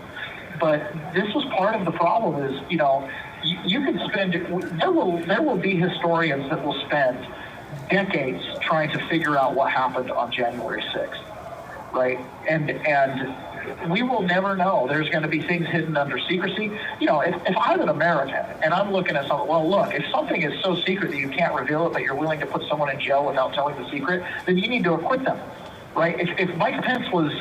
But this was part of the problem is, you can spend, there will be historians that will spend decades trying to figure out what happened on January 6th, right? And we will never know. There's going to be things hidden under secrecy. If I'm an American and I'm looking at something, well, look, if something is so secret that you can't reveal it, but you're willing to put someone in jail without telling the secret, then you need to acquit them, right? If Mike Pence was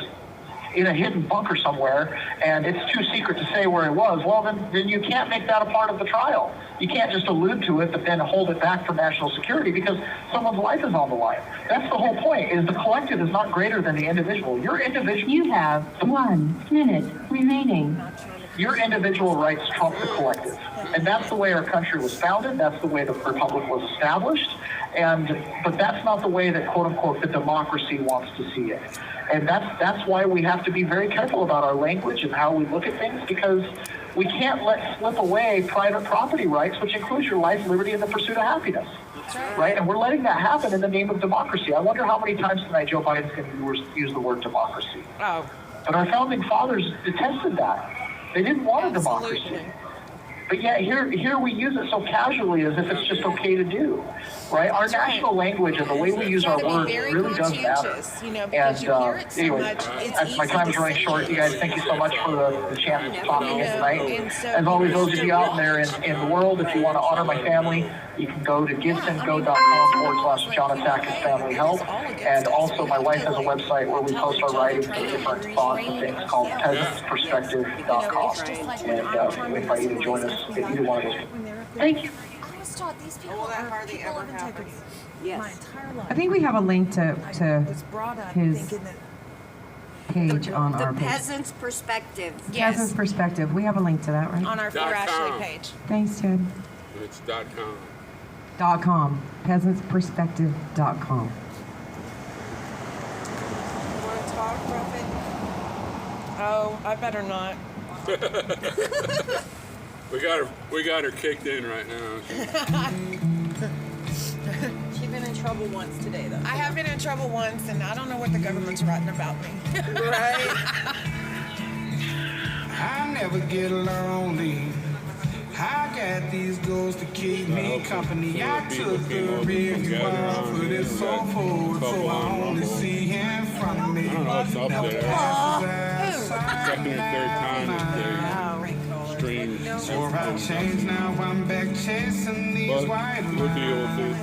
in a hidden bunker somewhere, and it's too secret to say where it was, well, then you can't make that a part of the trial. You can't just allude to it, but then hold it back for national security because someone's life is on the line. That's the whole point, is the collective is not greater than the individual. Your individual... You have 1 minute remaining. Your individual rights trump the collective. And that's the way our country was founded. That's the way the republic was established. But that's not the way that, quote unquote, the democracy wants to see it. And that's why we have to be very careful about our language and how we look at things, because we can't let slip away private property rights, which includes your life, liberty, and the pursuit of happiness. Right? And we're letting that happen in the name of democracy. I wonder how many times tonight Joe Biden's going to use the word democracy. Oh. But our founding fathers detested that. They didn't want a democracy. But yet here we use it so casually as if it's just okay to do, right? Our national language and the way we use our words really does matter. And anyway, my time is running short. You guys, thank you so much for the chance to talk to me tonight. As always, those of you out there in the world, if you want to honor my family, you can go to gibsongo.com/John Family Help. And also, my wife has a website where we post our writings and different thoughts and things called peasantsperspective.com. And we invite you to join us at either one of those. Thank you. I was taught these people Well, that are hardly people ever of integrity. Yes. My entire life. I think we have a link to was brought up his thinking that page on our The page. peasant's perspective. Peasant's Perspective. We have a link to that, right? on our .com. For Ashley page. Thanks, Ted. It's .com. .com. Peasantsperspective.com. You want to talk, Ruffin? Oh, I better not. We got her kicked in right now. She's been in trouble once today, though. I have been in trouble once, and I don't know what the government's writing about me. Right? I never get lonely. I got these goals to keep me company. I took the risk, but it's so forward, so I only see in front of me. I don't know what's up there. Second or third time that they stream. So I changed, now I'm back chasing these But white we'll deal with it.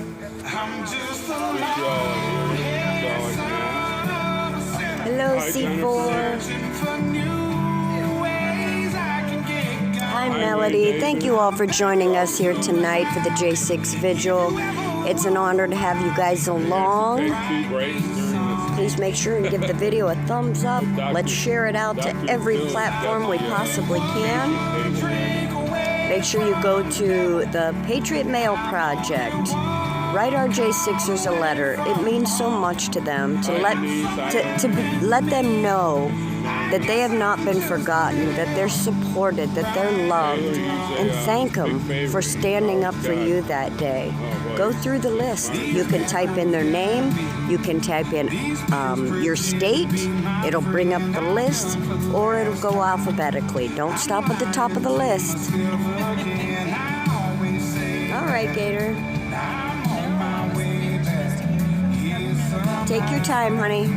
I'm just a With y'all here. That's all I can. Hello, Hi, C4. for new ways I can get Hi, Melody. Thank you all for joining us here tonight for the J6 Vigil. It's an honor to have you guys along. Take 2 breaks during this. Please make sure and give the video a thumbs up. Let's share it out to every platform we possibly can. Make sure you go to the Patriot Mail Project. Write our J6ers a letter. It means so much to them to let them know that they have not been forgotten, that they're supported, that they're loved, and thank them for standing up for you that day. Go through the list. You can type in their name. You can type in your state. It'll bring up the list, or it'll go alphabetically. Don't stop at the top of the list. All right, Gator. Take your time, honey.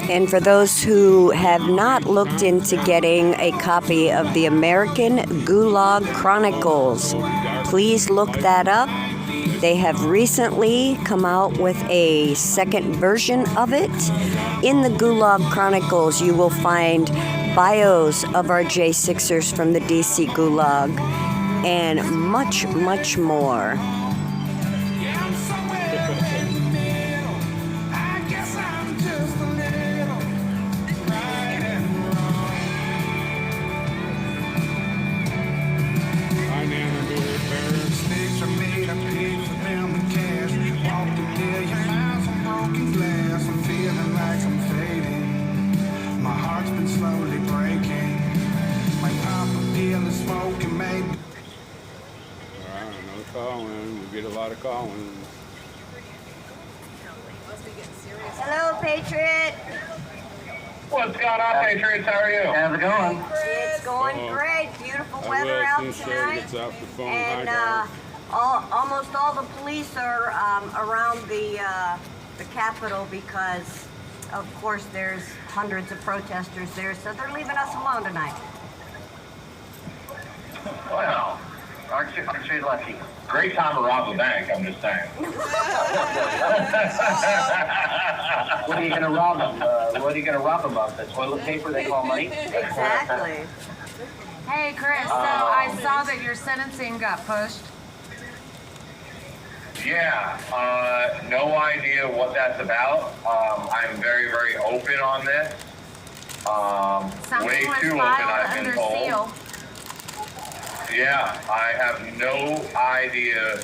And for those who have not looked into getting a copy of the American Gulag Chronicles, please look that up. They have recently come out with a second version of it. In the Gulag Chronicles, you will find bios of our J6ers from the DC Gulag and much, much more. Hello, Patriot. What's going on, Patriots? How are you? How's it going? It's going great. Beautiful weather out tonight. And almost all the police are around the Capitol because, of course, there's hundreds of protesters there, so they're leaving us alone tonight. Well, aren't you lucky? Great time to rob a bank, I'm just saying. What are you gonna rob them? What are you gonna rob them of? The toilet paper they call money? Exactly. Hey, Chris, so I saw that your sentencing got pushed. Yeah, no idea what that's about. I'm very, very open on this. Something Way was too open, filed I've been under told. seal. Yeah, I have no idea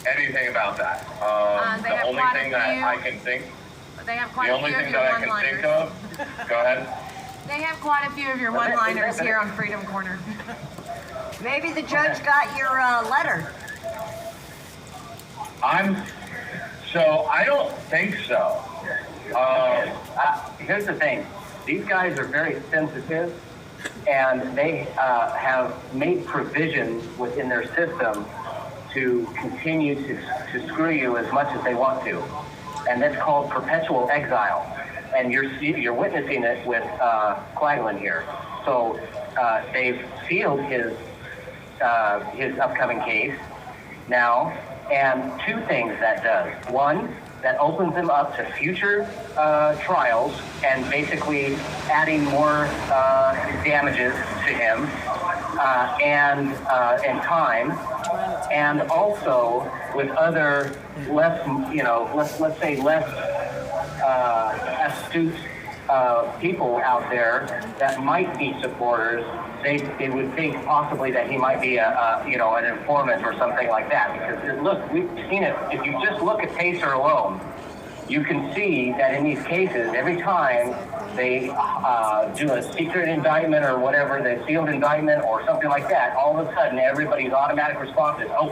anything about that. They The have only quite a thing that few- I can think, They have quite the a only few of thing your that I can think one-liners. of, go ahead. They have quite a few of your one-liners here on Freedom Corner. Maybe the judge got your letter. I don't think so. Here's the thing. These guys are very sensitive, and they have made provisions within their system to continue to screw you as much as they want to. And that's called perpetual exile. And you're witnessing it with Quaglin here. So they've sealed his upcoming case now, and two things that does. One, that opens him up to future trials and basically adding more damages to him and time, and also with other less, let's say less astute people out there that might be supporters. They would think possibly that he might be an informant or something like that. Because look, we've seen it. If you just look at Pacer alone, you can see that in these cases, every time they do a secret indictment or whatever, the sealed indictment or something like that, all of a sudden everybody's automatic response is, oh,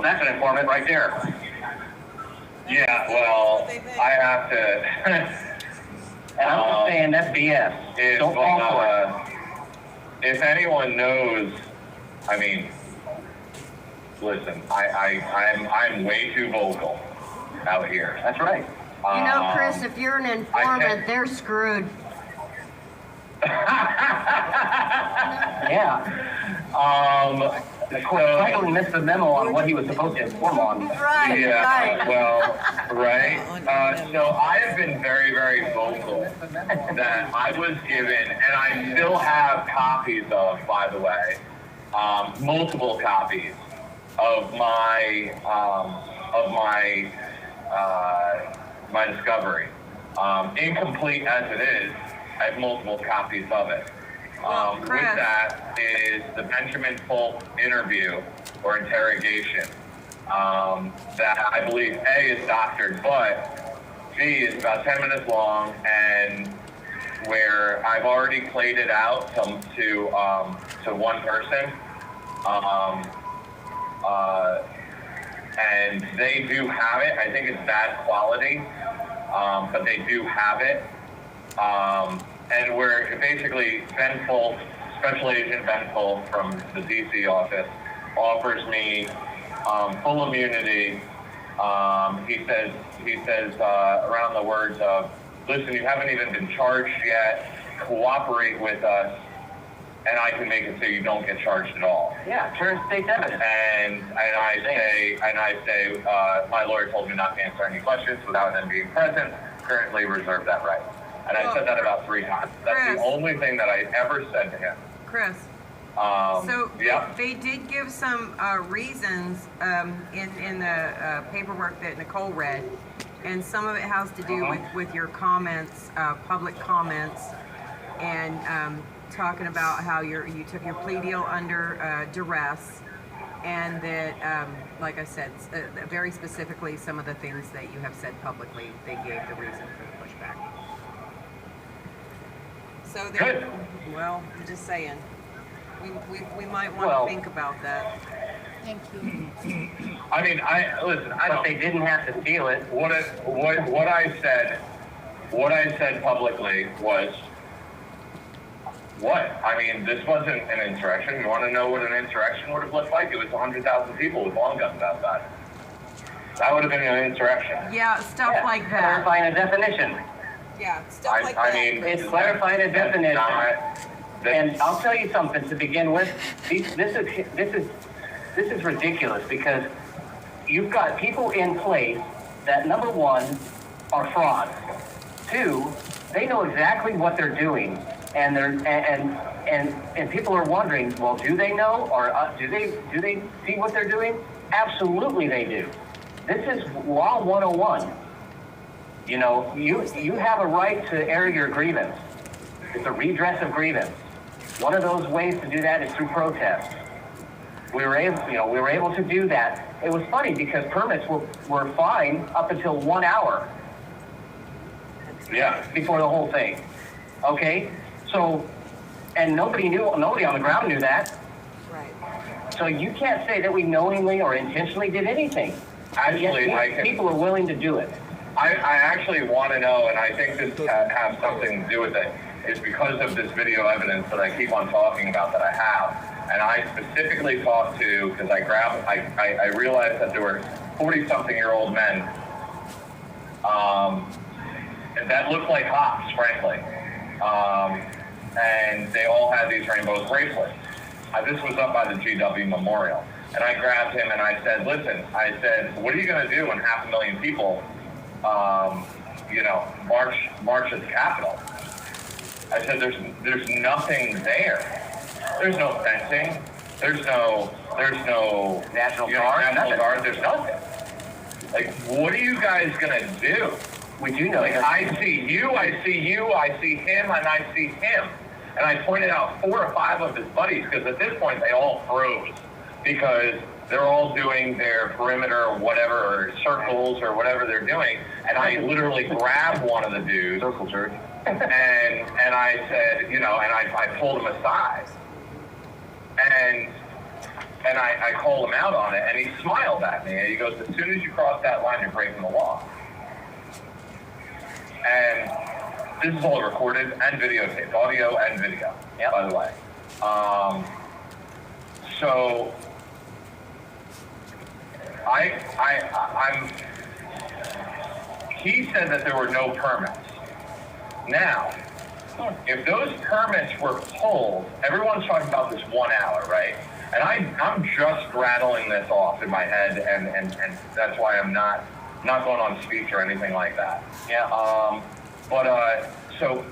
that's an informant right there. Yeah, well, I have to. And I'm just saying that's BS. Don't fall for it. If anyone knows, I mean, listen, I'm way too vocal out here. That's right. You know, Chris, if you're an informant, they're screwed. Yeah. Of course, Franklin missed the memo on what he was supposed to inform on. Right, yeah, right. Well, right. So I have been very, very vocal that I was given, and I still have copies of, by the way, multiple copies of my my discovery. Incomplete as it is, I have multiple copies of it. With that is the Benjamin Folk interview or interrogation that I believe A is doctored, but B is about 10 minutes long, and where I've already played it out to one person, and they do have it. I think it's bad quality, but they do have it. And where basically Ben Folk, Special Agent Ben Folk from the DC office, offers me full immunity. He says around the words of, listen, you haven't even been charged yet, cooperate with us, and I can make it so you don't get charged at all. Yeah, turn state evidence. And I say, my lawyer told me not to answer any questions without them being present, currently reserve that right. And I said that about 3 times. That's the only thing that I ever said to him. Chris. So yeah. they did give some reasons in the paperwork that Nicole read, and some of it has to do with your comments, public comments, and talking about how you took your plea deal under duress, and that, like I said, very specifically some of the things that you have said publicly, they gave the reason for the pushback. So good. Well, I'm just saying, we might want to think about that. Thank you. I mean, But they didn't have to steal it. What I said publicly was, what? I mean, this wasn't an insurrection. You want to know what an insurrection would have looked like? It was 100,000 people with long guns outside. That would have been an insurrection. Yeah, stuff like that. Clarifying a definition. Yeah, stuff like that. I mean, It's clarifying a definition. And I'll tell you something to begin with. This is ridiculous because you've got people in place that, number one, are frauds. Two, they know exactly what they're doing, and and people are wondering, well, do they know, or do they see what they're doing? Absolutely, they do. This is law 101. You know, you have a right to air your grievance. It's a redress of grievance. One of those ways to do that is through protest. We were able to do that. It was funny because permits were fine up until 1 hour. Yeah, before the whole thing. Okay, so, and nobody on the ground knew that. Right. So you can't say that we knowingly or intentionally did anything. Actually, people are willing to do it. I actually want to know, and I think this has something to do with it, is because of this video evidence that I keep on talking about that I have. And I specifically talked to, because I realized that there were 40-something-year-old men that looked like cops, frankly. And they all had these rainbow bracelets. This was up by the GW Memorial. And I grabbed him and I said, listen, what are you going to do when 500,000 people, march at the Capitol? I said, there's nothing there. There's no fencing. There's no National Guard. There's nothing. Like, what are you guys gonna do? We do know. Like, I see you, I see him, and I see him. And I pointed out 4 or 5 of his buddies, because at this point they all froze, because they're all doing their perimeter or whatever, or circles or whatever they're doing. And I literally grabbed one of the dudes. Circle jerk. And I said, and I pulled him aside. And I called him out on it, and he smiled at me, and he goes, as soon as you cross that line, you're breaking the law. And this is all recorded and videotaped, audio and video, by the way. So he said that there were no permits. Now, if those permits were pulled, everyone's talking about this 1 hour, right? And I'm just rattling this off in my head, and that's why I'm not going on speech or anything like that. Yeah. So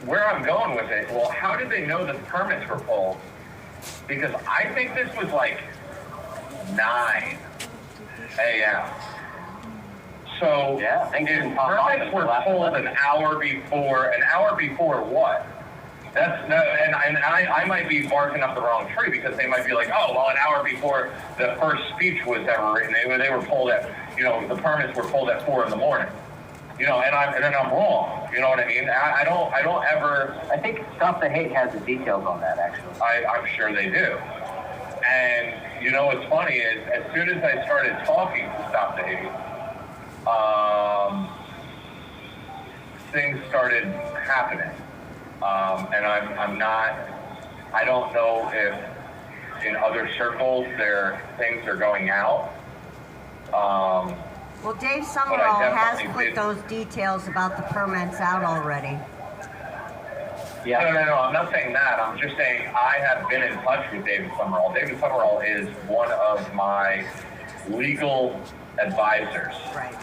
where I'm going with it, well, how did they know the permits were pulled? Because I think this was like 9 a.m. So yeah, if permits were pulled an hour before what? That's no, and I might be barking up the wrong tree, because they might be like, oh, well, an hour before the first speech was ever written, they were pulled at, the permits were pulled at 4 in the morning. And then I'm wrong. You know what I mean? I don't ever. I think Stop the Hate has the details on that, actually. I'm sure they do. And what's funny is, as soon as I started talking to Stop the Hate, things started happening. And I don't know if in other circles things are going out. Well, Dave Summerall has put those details about the permits out already. Yeah. No, I'm not saying that. I'm just saying I have been in touch with David Summerall. David Summerall is one of my legal advisors. Right.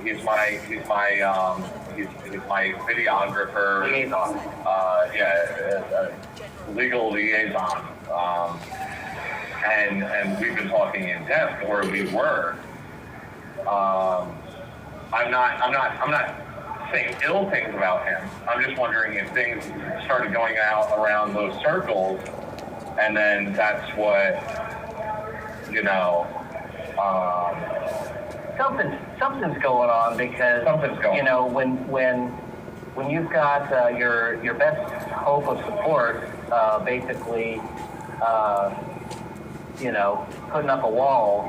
He's my videographer. Liaison. Legal liaison. And we've been talking in depth, or we were. I'm not saying ill things about him. I'm just wondering if things started going out around those circles, and then that's what, something's going on, because when you've got your best hope of support basically putting up a wall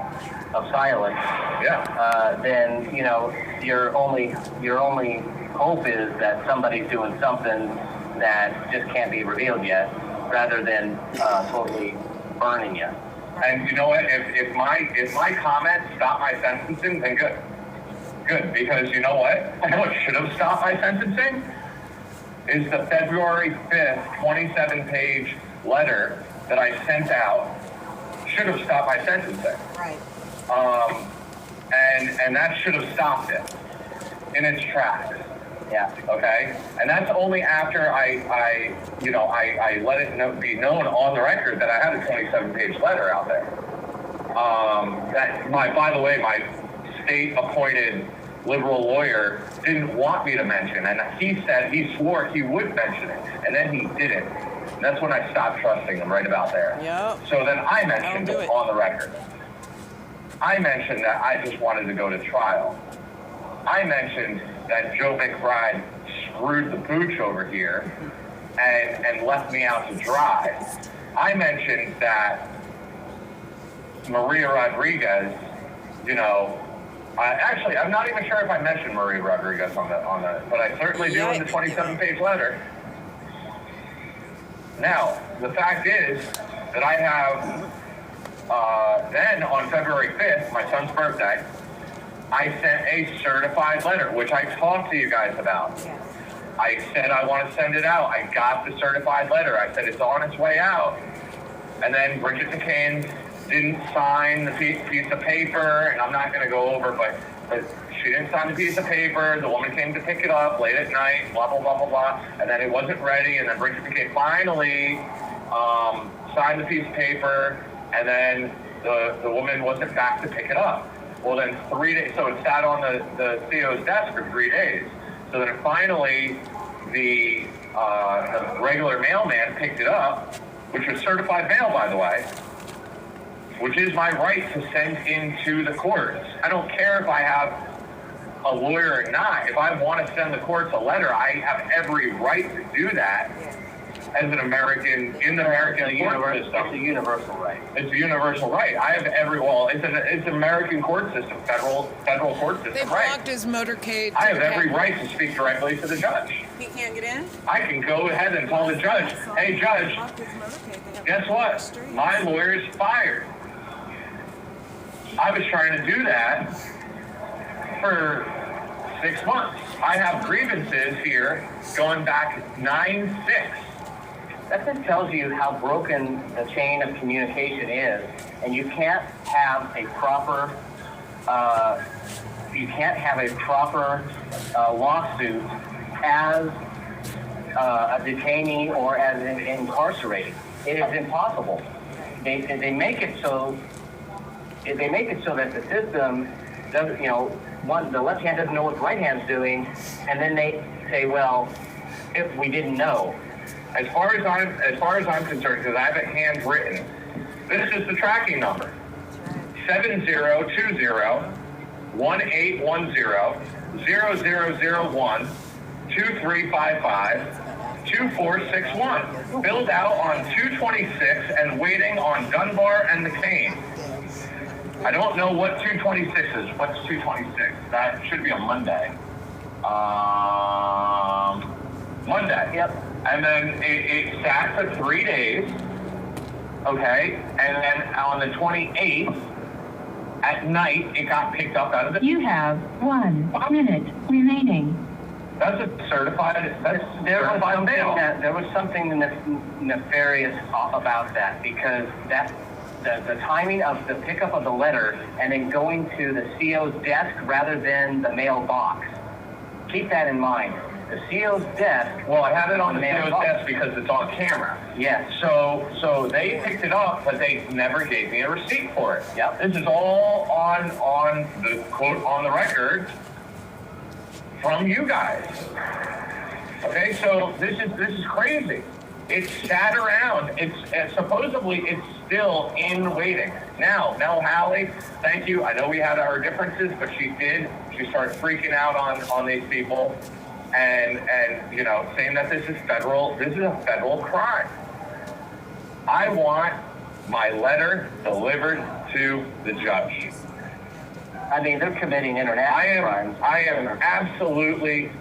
of silence, then your only hope is that somebody's doing something that just can't be revealed yet, rather than totally burning you. And you know what? If my comments stop my sentencing, then good. Good, because you know what? I know what should have stopped my sentencing? is the February 5th, 27-page letter that I sent out. Should have stopped my sentencing. Right. And that should have stopped it in its tracks. Yeah. Okay? And that's only after I let it be known on the record that I had a 27-page letter out there. By the way, my state-appointed liberal lawyer didn't want me to mention, and he swore he would mention it, and then he didn't. And that's when I stopped trusting him right about there. Yep. So then I mentioned it on the record. I mentioned that I just wanted to go to trial. I mentioned that Joe McBride screwed the pooch over here and left me out to dry. I mentioned that Maria Rodriguez, I'm not even sure if I mentioned Maria Rodriguez on the, but I certainly do in the 27-page letter. Now, the fact is that I have, then on February 5th, my son's birthday, I sent a certified letter, which I talked to you guys about. I said I want to send it out. I got the certified letter. I said it's on its way out. And then Bridget McCain didn't sign the piece of paper, and I'm not going to go over, but she didn't sign the piece of paper. The woman came to pick it up late at night, blah, blah, blah, blah, blah, and then it wasn't ready, and then Bridget McCain finally signed the piece of paper, and then the woman wasn't back to pick it up. Well, then 3 days, so it sat on the CO's desk for 3 days. So then finally, the regular mailman picked it up, which was certified mail, by the way, which is my right to send into the courts. I don't care if I have a lawyer or not. If I want to send the courts a letter, I have every right to do that as an American in the American court system. It's a universal right. It's a universal right. I have it's an American court system, federal court system. They right. blocked his motorcade. I have every right to speak directly to the judge. He can't get in? I can go ahead and tell the judge, hey judge, guess what? My lawyer's fired. I was trying to do that for 6 months. I have grievances here going back 9/6. That just tells you how broken the chain of communication is, and you can't have a proper lawsuit as a detainee or as an incarcerated. It is impossible. They make it so. They make it so that the system doesn't, the left hand doesn't know what the right hand's doing, and then they say, well, if we didn't know. As far as I'm concerned, because I have it handwritten, this is the tracking number: 7020-0001-2355-2461, filled out on 226 and waiting on Dunbar and McCain. I don't know what 226 is. What's 226? That should be a Monday. Monday. Yep. And then it sat for 3 days. Okay. And then on the 28th, at night, it got picked up out of the... You have 1 minute remaining. That's a certified... That's certified mail. There was something nefarious about that, because the timing of the pickup of the letter and then going to the CO's desk rather than the mailbox. Keep that in mind. The CO's desk. Well, I had it on the CO's desk because it's on camera. Yes. So they picked it up, but they never gave me a receipt for it. Yep. This is all on the quote on the record from you guys. Okay, so this is crazy. It sat around. It's supposedly it's still in waiting. Now, Mel Halley, thank you. I know we had our differences, but she started freaking out on these people and saying that this is a federal crime. I want my letter delivered to the judge. I mean, they're committing international crimes. I am absolutely...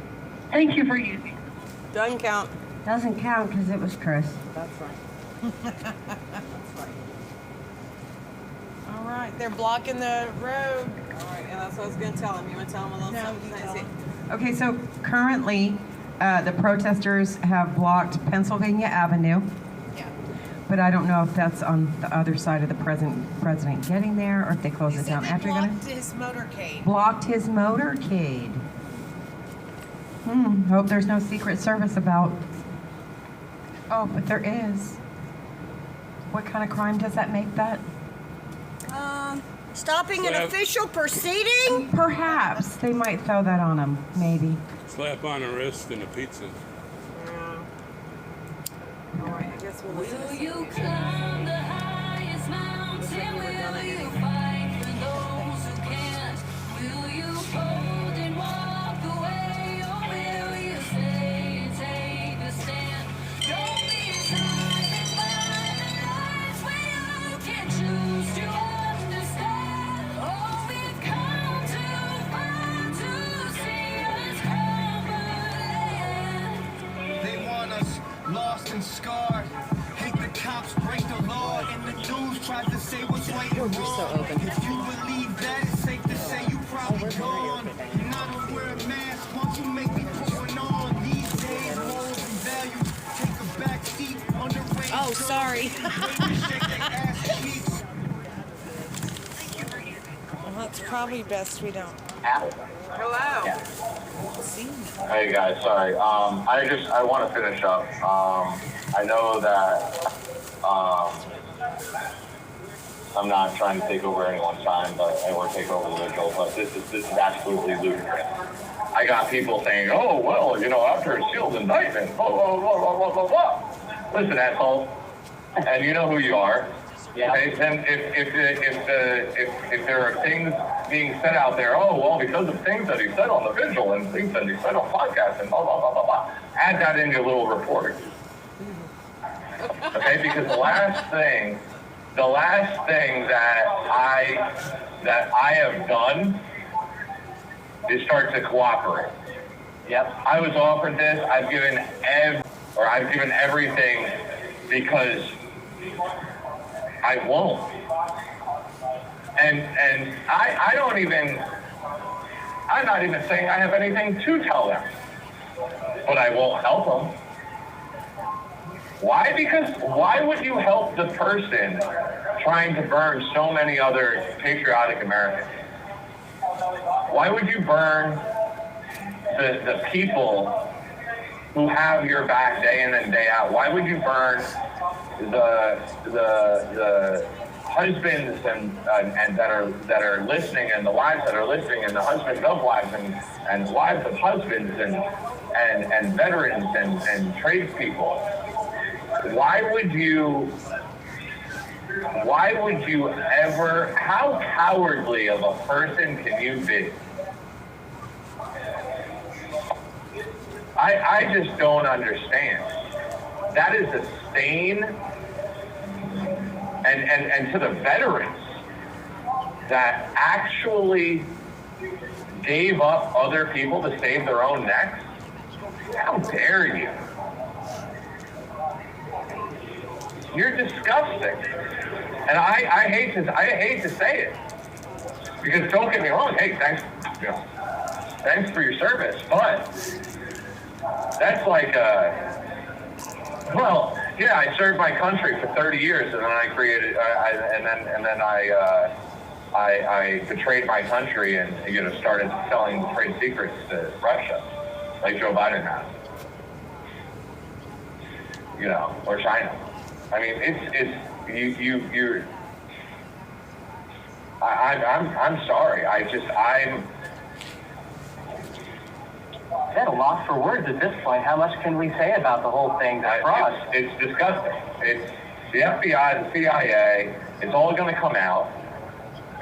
Thank you for using. Doesn't count. Doesn't count because it was Chris. That's right. That's right. All right, they're blocking the road. All right, and that's what I was going to tell him. You want to tell him a little something? Okay, so currently, The protesters have blocked Pennsylvania Avenue. Yeah. But I don't know if that's on the other side of the president getting there, or if they close it down after you're blocked his motorcade. blocked his motorcade. Hope there's no Secret Service about. Oh, but there is. What kind of crime does that make that? Stopping an official proceeding? Perhaps. They might throw that on him, maybe. Slap on the wrist and a pizza. All right, I guess we'll listen to Will you climb the highest mountain? Will you fight for those who can't? Will you fold and walk away? Or will you stay and take a stand? Don't be silenced by the lies when you can choose to understand. Oh, we've come too far to see us crumble. They want us lost and scarred. Hate the cops, break the law, and the news tries to say what's right and wrong. If you believe that, it's safe to say you probably gone. And I don't wear a mask, won't you make me put one on? These days, morals and values take a back seat under rain. Oh, sorry. Well, it's probably best we don't. Hello. Yeah. Hey guys, sorry. I want to finish up. I know that I'm not trying to take over anyone's time, or take over the vigil, but this is absolutely ludicrous. I got people saying, "Oh well, after a sealed indictment, blah blah blah blah blah blah." Listen, asshole, and you know who you are. Yeah. Okay, then if there are things being said out there, oh well, because of things that he said on the vigil and things that he said on podcasts and blah blah blah blah blah, add that in your little report. Okay, because the last thing that I have done is start to cooperate. Yep. I was offered this. I've given everything because I won't. And I'm not even saying I have anything to tell them, but I won't help them. Why? Because why would you help the person trying to burn so many other patriotic Americans? Why would you burn the people who have your back day in and day out? Why would you burn the husbands and that are listening, and the wives that are listening, and the husbands of wives and wives of husbands and veterans and tradespeople? Why would you ever, how cowardly of a person can you be? I just don't understand. That is a stain, and to the veterans that actually gave up other people to save their own necks, how dare you? You're disgusting. And I hate to say it. Because don't get me wrong, hey, thanks for your service, but that's like well, yeah, I served my country for 30 years, and then I created, I betrayed my country and started selling trade secrets to Russia, like Joe Biden has, or China. I mean, you're. I'm sorry. I'm at a loss for words at this point. How much can we say about the whole thing? Fraud. It's disgusting. It's the FBI, the CIA. It's all going to come out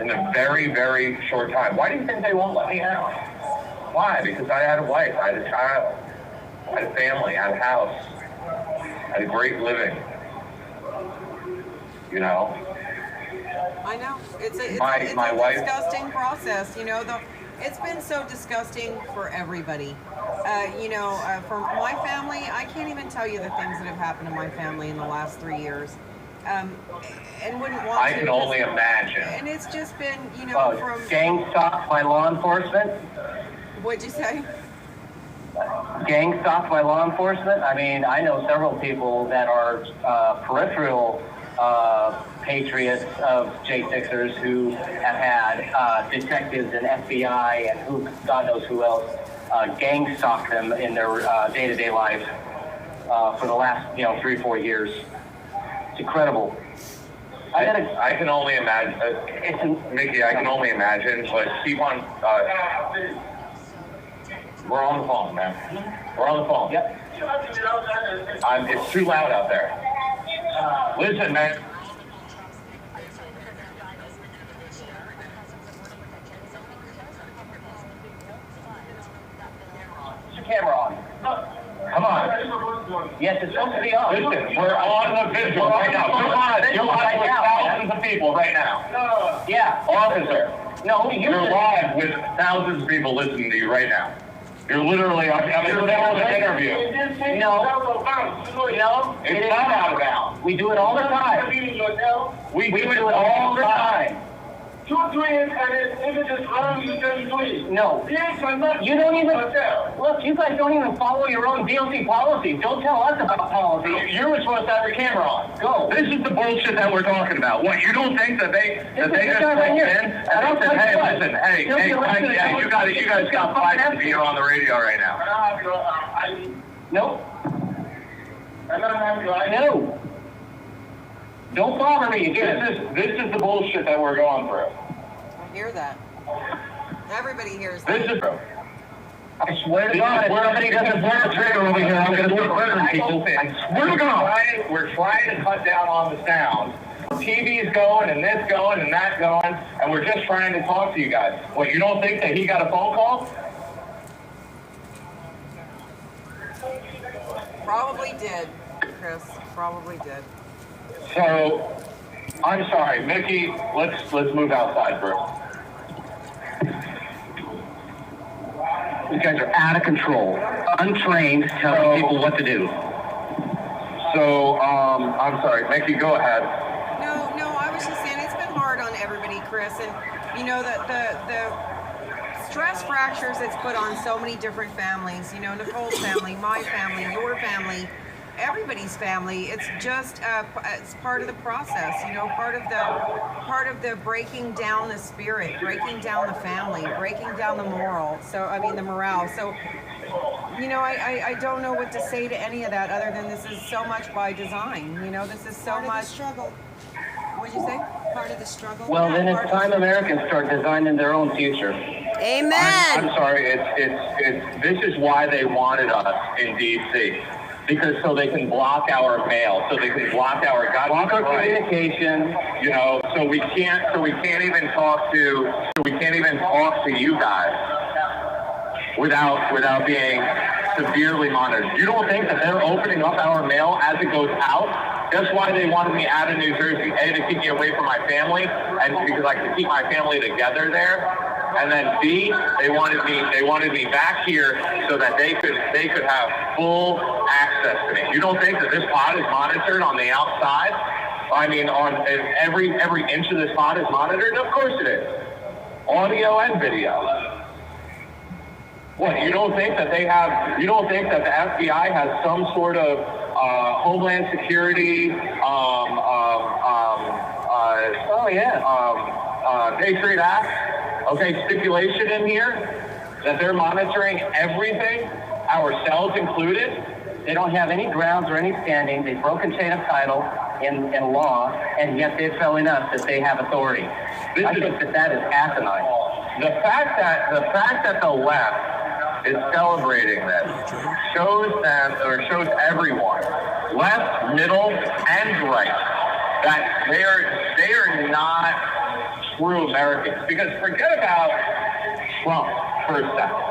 in a very, very short time. Why do you think they won't let me out? Why? Because I had a wife, I had a child, I had a family, I had a house, I had a great living. I know. It's a wife, disgusting process. It's been so disgusting for everybody. For my family, I can't even tell you the things that have happened to my family in the last 3 years. And wouldn't want I can only imagine. And it's just been, from gang stalked by law enforcement. What'd you say? gang stalked by law enforcement? I mean, I know several people that are peripheral patriots of J6ers who have had detectives and FBI and who, God knows who else, gang stalk them in their day-to-day life for the last, 3-4 years. It's incredible. I can only imagine, Mickey, I can only imagine, but keep on, we're on the phone, man. We're on the phone. Yep. It's too loud out there. Listen, man. Put your camera on. Come on. Yes, it's supposed to be on. Listen, we're on the visual right now. You're on with thousands of people right now. Yeah. Officer. No, you're live with thousands of people listening to you right now. You're literally, I'm in the middle of an interview. No. It's not out of bounds. We do it all the time. We do it all the time. No. You don't even, look, you guys don't even follow your own DOC policies. Don't tell us about policies. You were supposed to have your camera on. Go. This is the bullshit that we're talking about. What, you don't think that they just right walked here. in and they said, hey, listen, hey, you guys got 5 to be on the radio right now. Nope. No. Don't bother me again. This is the bullshit that we're going through. I hear that. Everybody hears This that. is I swear to God, if somebody doesn't pull the trigger over here, I'm going to start murdering people. I swear to God. We're trying to cut down on the sound. TV's going and this going and that going, and we're just trying to talk to you guys. What, you don't think that he got a phone call? Probably did, Chris. Probably did. So, I'm sorry, Mickey, let's move outside, bro. You guys are out of control. Untrained, telling people what to do. So, I'm sorry, Mickey, go ahead. No, I was just saying it's been hard on everybody, Chris, and the stress fractures it's put on so many different families. Nicole's family, my family, your family, everybody's family. It's just it's part of the process. Part of the breaking down the spirit, breaking down the family, breaking down the moral. So the morale. So. I don't know what to say to any of that other than this is so much by design. This is so much struggle. What'd you say? Part of the struggle. Well, then it's time Americans start designing their own future. Amen. I'm sorry, this is why they wanted us in D.C. Because so they can block our mail, so they can block our communication. So we can't even talk to you guys without being severely monitored. You don't think that they're opening up our mail as it goes out? That's why they wanted me out of New Jersey. A, to keep me away from my family, and because I could keep my family together there. And then B, they wanted me back here so that they could have full access to me. You don't think that this pod is monitored on the outside? I mean, every inch of this pod is monitored? Of course it is. Audio and video. What, you don't think that the FBI has some sort of Homeland Security, Patriot Act, stipulation in here that they're monitoring everything, ourselves included? They don't have any grounds or any standing. They've broken chain of title in law, and yet they're telling us that they have authority. I think that is asinine. The fact that the left is celebrating this shows everyone, left, middle, and right, that they are not true Americans. Because forget about Trump for a second,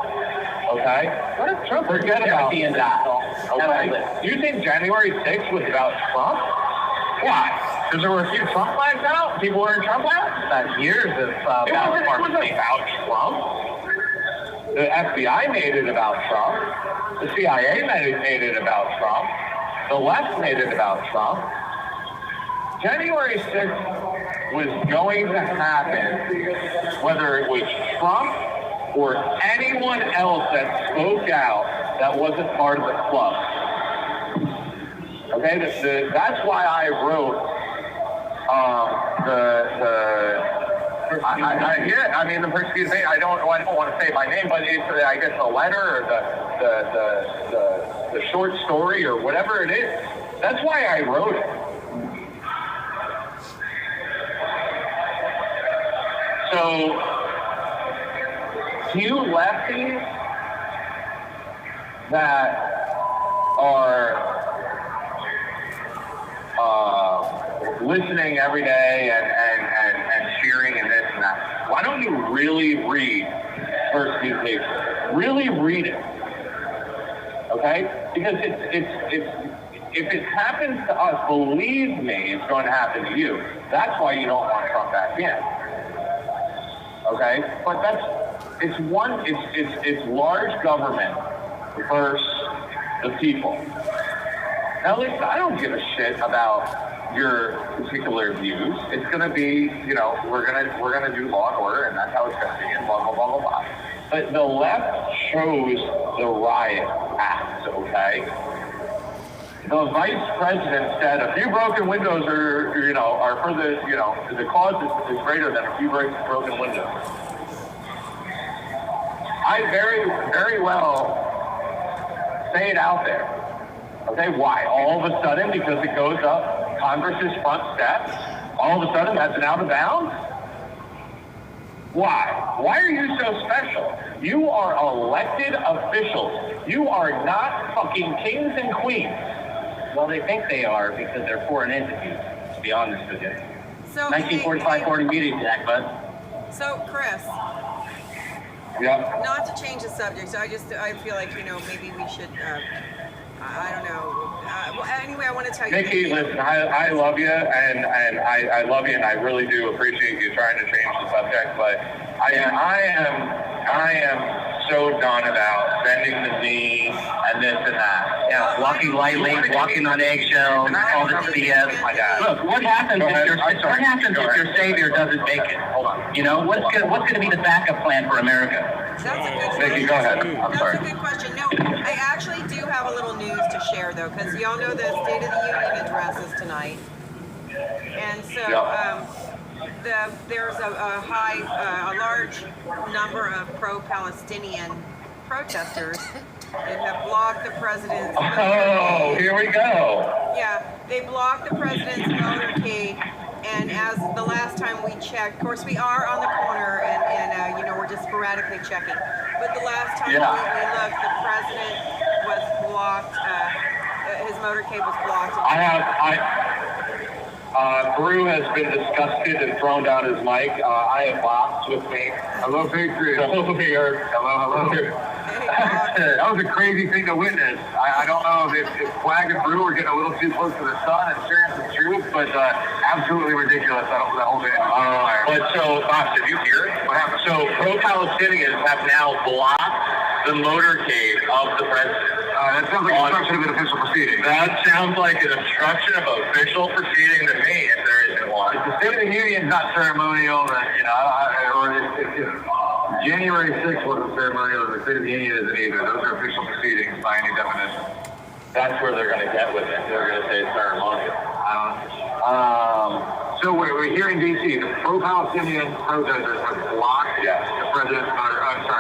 okay? What is Trump? Forget about that. Okay? You think January 6th was about Trump? Why? Because there were a few Trump flags out? People wearing Trump flags? About years of It wasn't about Trump. The FBI made it about Trump. The CIA made it about Trump. The left made it about Trump. January 6th was going to happen whether it was Trump or anyone else that spoke out that wasn't part of the club. Okay, that's why I wrote the persecuted thing. I don't want to say my name, but it's I guess the letter or the short story or whatever it is. That's why I wrote it. So, you lefties that are listening every day and cheering and this and that, why don't you really read Persecution? Really read it, okay? Because if it happens to us, believe me, it's going to happen to you. That's why you don't want Trump back in. Okay, but it's large government versus the people. Now listen, I don't give a shit about your particular views. It's gonna be, we're gonna do law and order, and that's how it's gonna be, and blah blah blah blah blah. But the left chose the riot act. Okay, the vice president said a few broken windows are for the cause is greater than a few broken windows. I very well say it out there. Okay, why? All of a sudden, because it goes up Congress's front steps, all of a sudden that's an out of bounds? Why? Why are you so special? You are elected officials. You are not fucking kings and queens. Well, they think they are because they're foreign entities, to be honest with you. So 1945-40 Meetings Act, bud. So, Chris. Yep. Not to change the subject, I feel like, maybe we should, I don't know. Well, anyway, I want to tell you. Nikki, listen, I love you, and I love you, and I really do appreciate you trying to change the subject, but I am so done about bending the knee and this and that. Yeah, walking lightly, walking on eggshells, all this BS. My God. Look, what happens if your savior doesn't make it? Hold on. What's going to be the backup plan for America? That's a good question. Nikki, go ahead. I'm sorry. That's a good question. No, I actually do have a little news to share, though, because y'all know the State of the Union address is tonight. And so there's a large number of pro-Palestinian protesters that have blocked the president's Oh, here we go. Yeah, they blocked the president's motorcade, and as the last time we checked, of course we are on the corner, and we're just sporadically checking. But the last time we looked, the president was blocked. His motorcade was blocked. Brew has been disgusted and thrown down his mic. I have Box with me. Hello, Patriot. Hello, here. Hello. That was a crazy thing to witness. I don't know if Flag and Brew are getting a little too close to the sun and sharing some truth, but absolutely ridiculous, that whole thing. But so, Box, did you hear it? What happened? So, pro-Palestinians have now blocked the motorcade of the president. That sounds like obstruction of an official proceeding. That sounds like an obstruction of official proceeding to me, if there isn't one. If the State of the Union is not ceremonial, January 6th wasn't ceremonial, and the State of the Union isn't either. Those are official proceedings by any definition. That's where they're going to get with it. They're going to say it's ceremonial. So we're here in D.C. The pro-Palestinian protesters have blocked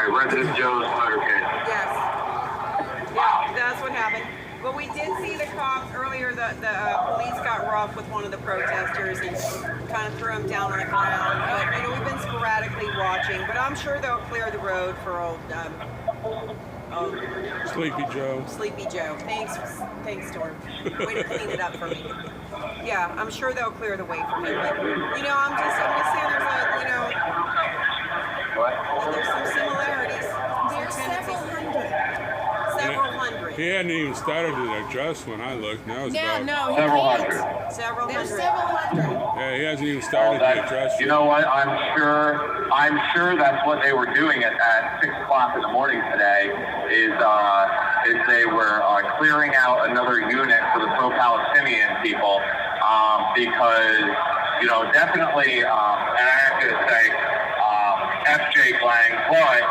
Resident Joe's motorcade. Yes. Yeah, that's what happened. But we did see the cops earlier. The police got rough with one of the protesters and kind of threw him down on the ground. But we've been sporadically watching. But I'm sure they'll clear the road for old Sleepy Joe. Sleepy Joe. Thanks, Storm. Way to clean it up for me. Yeah, I'm sure they'll clear the way for him. But I'm just saying there's some similarities. There's several hundred. He hadn't even started the address when I looked. Now it's several hundred. There's several hundred. Yeah, he hasn't even started the address. You know what? I'm sure that's what they were doing at 6 o'clock in the morning today. Is they were clearing out another unit for the pro-Palestinian people because definitely, and I have to say FJ Lang, but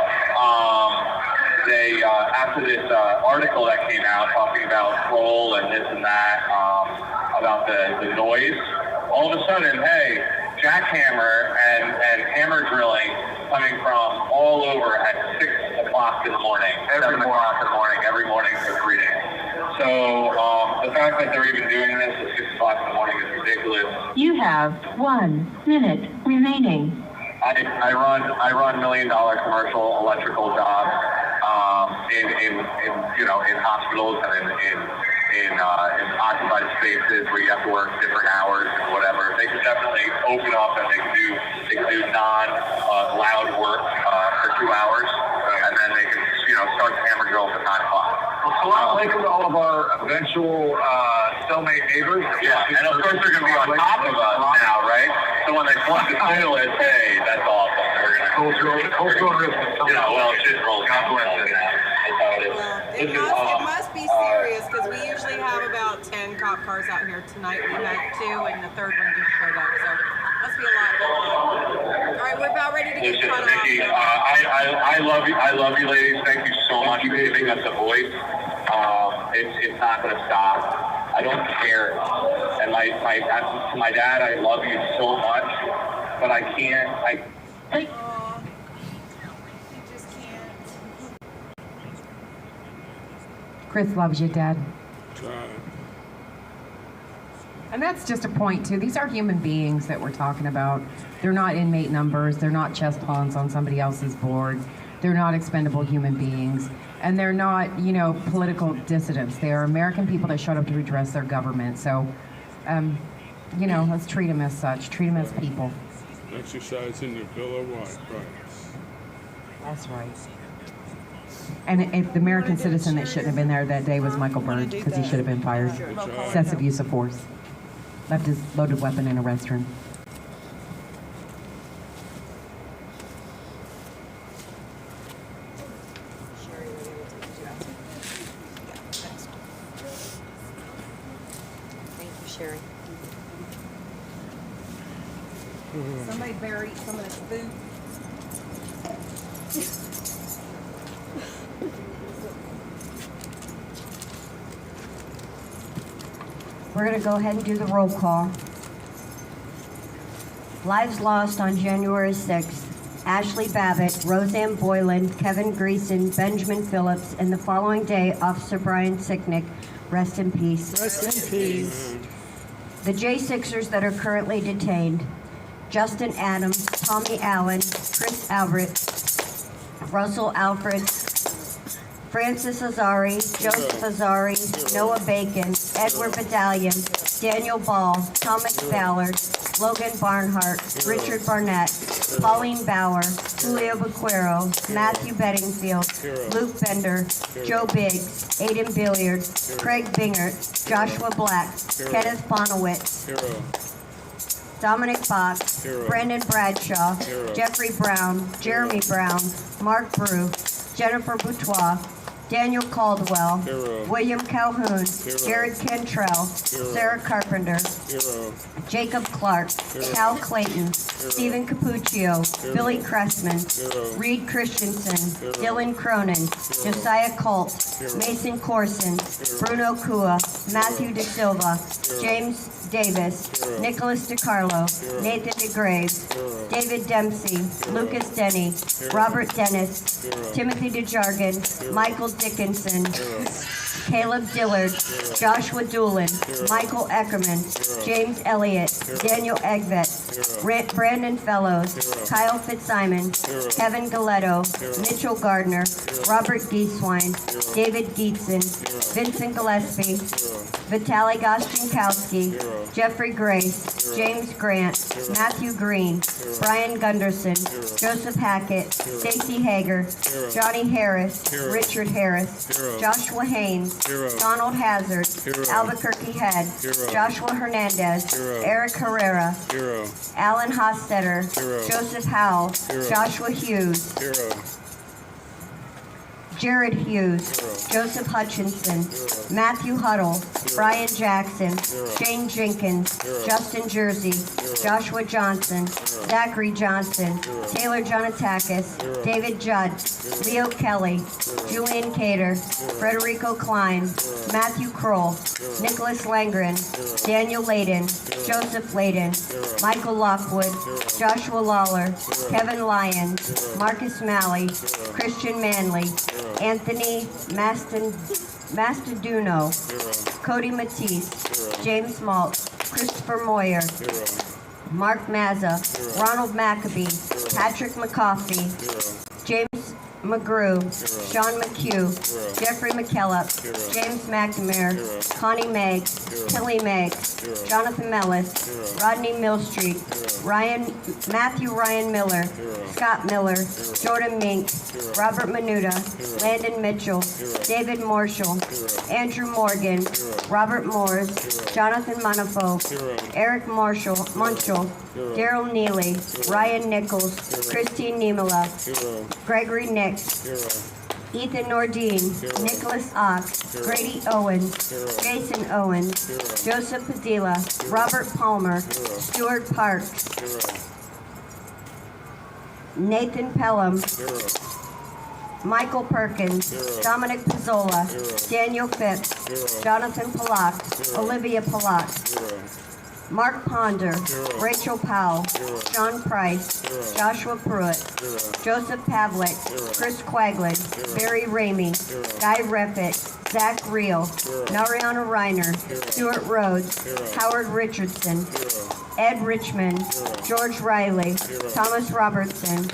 they after this article that came out talking about troll and this and that, about the noise, all of a sudden, hey, jackhammer and hammer drilling coming from all over at 6 o'clock in the morning, every morning for 3 days. So the fact that they're even doing this at 6 o'clock in the morning is ridiculous. You have 1 minute remaining. I run $1 million commercial electrical jobs in hospitals and in occupied spaces where you have to work different hours and whatever. They can definitely open up and they can do non-loud work for 2 hours, and then they can start the hammer drill at 9 o'clock. Well, salam alaikum to all of our eventual cellmate neighbors. Yeah, and of course they're going to be on top of us now, right? So when they flip the title, it's, hey, that's awesome. Cultural risk. Well, it's just roll. Consequences. That's how it is. It must be serious because we usually have about 10 cop cars out here. Tonight we had 2 and the third one just showed up. So must be a lot going on. All right, we're about ready to get cut off. Nikki, I love you ladies. Thank you so much for giving us a voice. It's not going to stop. I don't care. And to my dad, I love you so much, but I can't. Chris loves you, Dad. And that's just a point, too. These are human beings that we're talking about. They're not inmate numbers. They're not chess pawns on somebody else's board. They're not expendable human beings. And they're not, political dissidents. They are American people that showed up to redress their government. So, let's treat them as such. Treat them as people. Exercising their Bill of Rights. That's right. And if the American citizen that shouldn't have been there that day was Michael Byrd, because he should have been fired. Excessive use of force. Left his loaded weapon in a restroom. Thank you, Sherry. Somebody buried some of this food. We're going to go ahead and do the roll call. Lives lost on January 6th. Ashley Babbitt, Roseanne Boylan, Kevin Greason, Benjamin Phillips, and the following day, Officer Brian Sicknick. Rest in peace. Rest in peace. The J6ers that are currently detained: Justin Adams, Tommy Allen, Chris Albert, Russell Alfred, Francis Azari, Joseph Azari, Noah Bacon, Edward Badalion, Daniel Ball, Thomas Ballard, Logan Barnhart, Richard Barnett, Pauline Bauer, Julio Bequero, Matthew Bedingfield, Luke Bender, Joe Biggs, Aiden Billiard, Craig Bingert, Joshua Black, Kenneth Bonowitz, Dominic Bach, Brandon Bradshaw, Jeffrey Brown, Jeremy Brown, Mark Brew, Jennifer Boutois, Daniel Caldwell, William Calhoun, Jared Cantrell, Sarah Carpenter, Jacob Clark, Cal Clayton, Stephen Capuccio, Billy Cressman, Reed Christensen, Dylan Cronin, Josiah Colt, Mason Corson, Bruno Kua, Matthew De Silva, James Davis, Nicholas DiCarlo, Nathan DeGraves, David Dempsey, Lucas Denny, Robert Dennis, Timothy DeJargan, Michael Dickinson, Caleb Dillard, Joshua Doolin, Michael Eckerman, James Elliott, Daniel Eggvet, Brandon Fellows, Kyle Fitzsimon, Kevin Galetto, Mitchell Gardner, Robert Gieswein, David Gietzen, Vincent Gillespie, Vitaly Gostinkowski, Jeffrey Grace, James Grant, Matthew Green, Brian Gunderson, Joseph Hackett, Stacey Hager, Johnny Harris, Richard Harris, Joshua Haynes, Donald Hazard, Albuquerque Head, Joshua Hernandez, Eric Herrera, Alan Hostetter, Joseph Howell, Joshua Hughes, Jared Hughes, Joseph Hutchinson, Matthew Huddle, Brian Jackson, Shane Jenkins, Justin Jersey, Joshua Johnson, Zachary Johnson, Taylor Jonatakis, David Judd, Leo Kelly, Julian Cater, Frederico Klein, Matthew Kroll, Nicholas Langren, Daniel Layden, Joseph Layden, Michael Lockwood, Joshua Lawler, Kevin Lyons, Marcus Malley, Christian Manley, Anthony Mastaduno, Cody Matisse, James Malt, Christopher Moyer, Mark Mazza, Ronald Maccabee, Patrick McCoffey, James McGrew, Sean McHugh, Jeffrey McKellop, James McNamara, Connie Meggs, Kelly Meggs, Jonathan Mellis, Rodney Millstreet, Matthew Ryan Miller, Scott Miller, Jordan Mink, Robert Menuda, Landon Mitchell, David Marshall, Andrew Morgan, Robert Moores, Jonathan Monafoe, Eric Munchell, Daryl Neely, Ryan Nichols, Christine Niemela, Gregory Nix, Ethan Nordine, Nicholas Ox, Grady Owens, Jason Owens, Joseph Padilla, Robert Palmer, Stuart Parks, Nathan Pelham, Michael Perkins, Dominic Pizzola, Daniel Phipps, Jonathan Pollock, Olivia Pollock, Mark Ponder, Rachel Powell, John Price, Joshua Pruitt, Joseph Pavlik, Chris Quaglin, Barry Ramey, Guy Reffitt, Zach Reel, Nariana Reiner, Stuart Rhodes, Howard Richardson, Ed Richmond, George Riley, Thomas Robertson,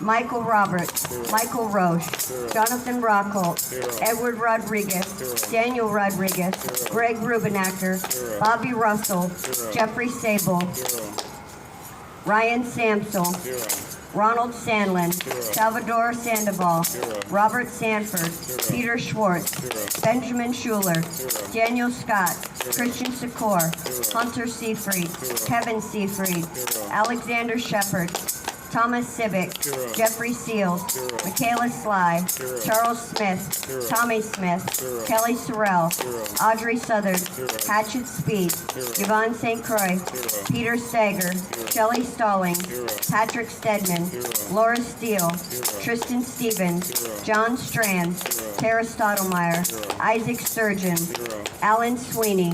Michael Roberts, Michael Roche, Jonathan Rockholt, Edward Rodriguez, Daniel Rodriguez, Greg Rubenacker, Bobby Russell, Jeffrey Sable, Ryan Samsel, Ronald Sandlin, Salvador Sandoval, Robert Sanford, Peter Schwartz, Benjamin Schuler, Daniel Scott, Christian Secor, Hunter Seafried, Kevin Seafried, Alexander Shepard, Thomas Civic, Jeffrey Seals, Michaela Sly, Charles Smith, Tommy Smith, Kelly Sorrell, Audrey Southard, Hatchet Speed, Yvonne St. Croix, Peter Sager, Shelley Stalling, Patrick Stedman, Laura Steele, Tristan Stevens, John Strand, Tara Stottlemyre, Isaac Sturgeon, Alan Sweeney,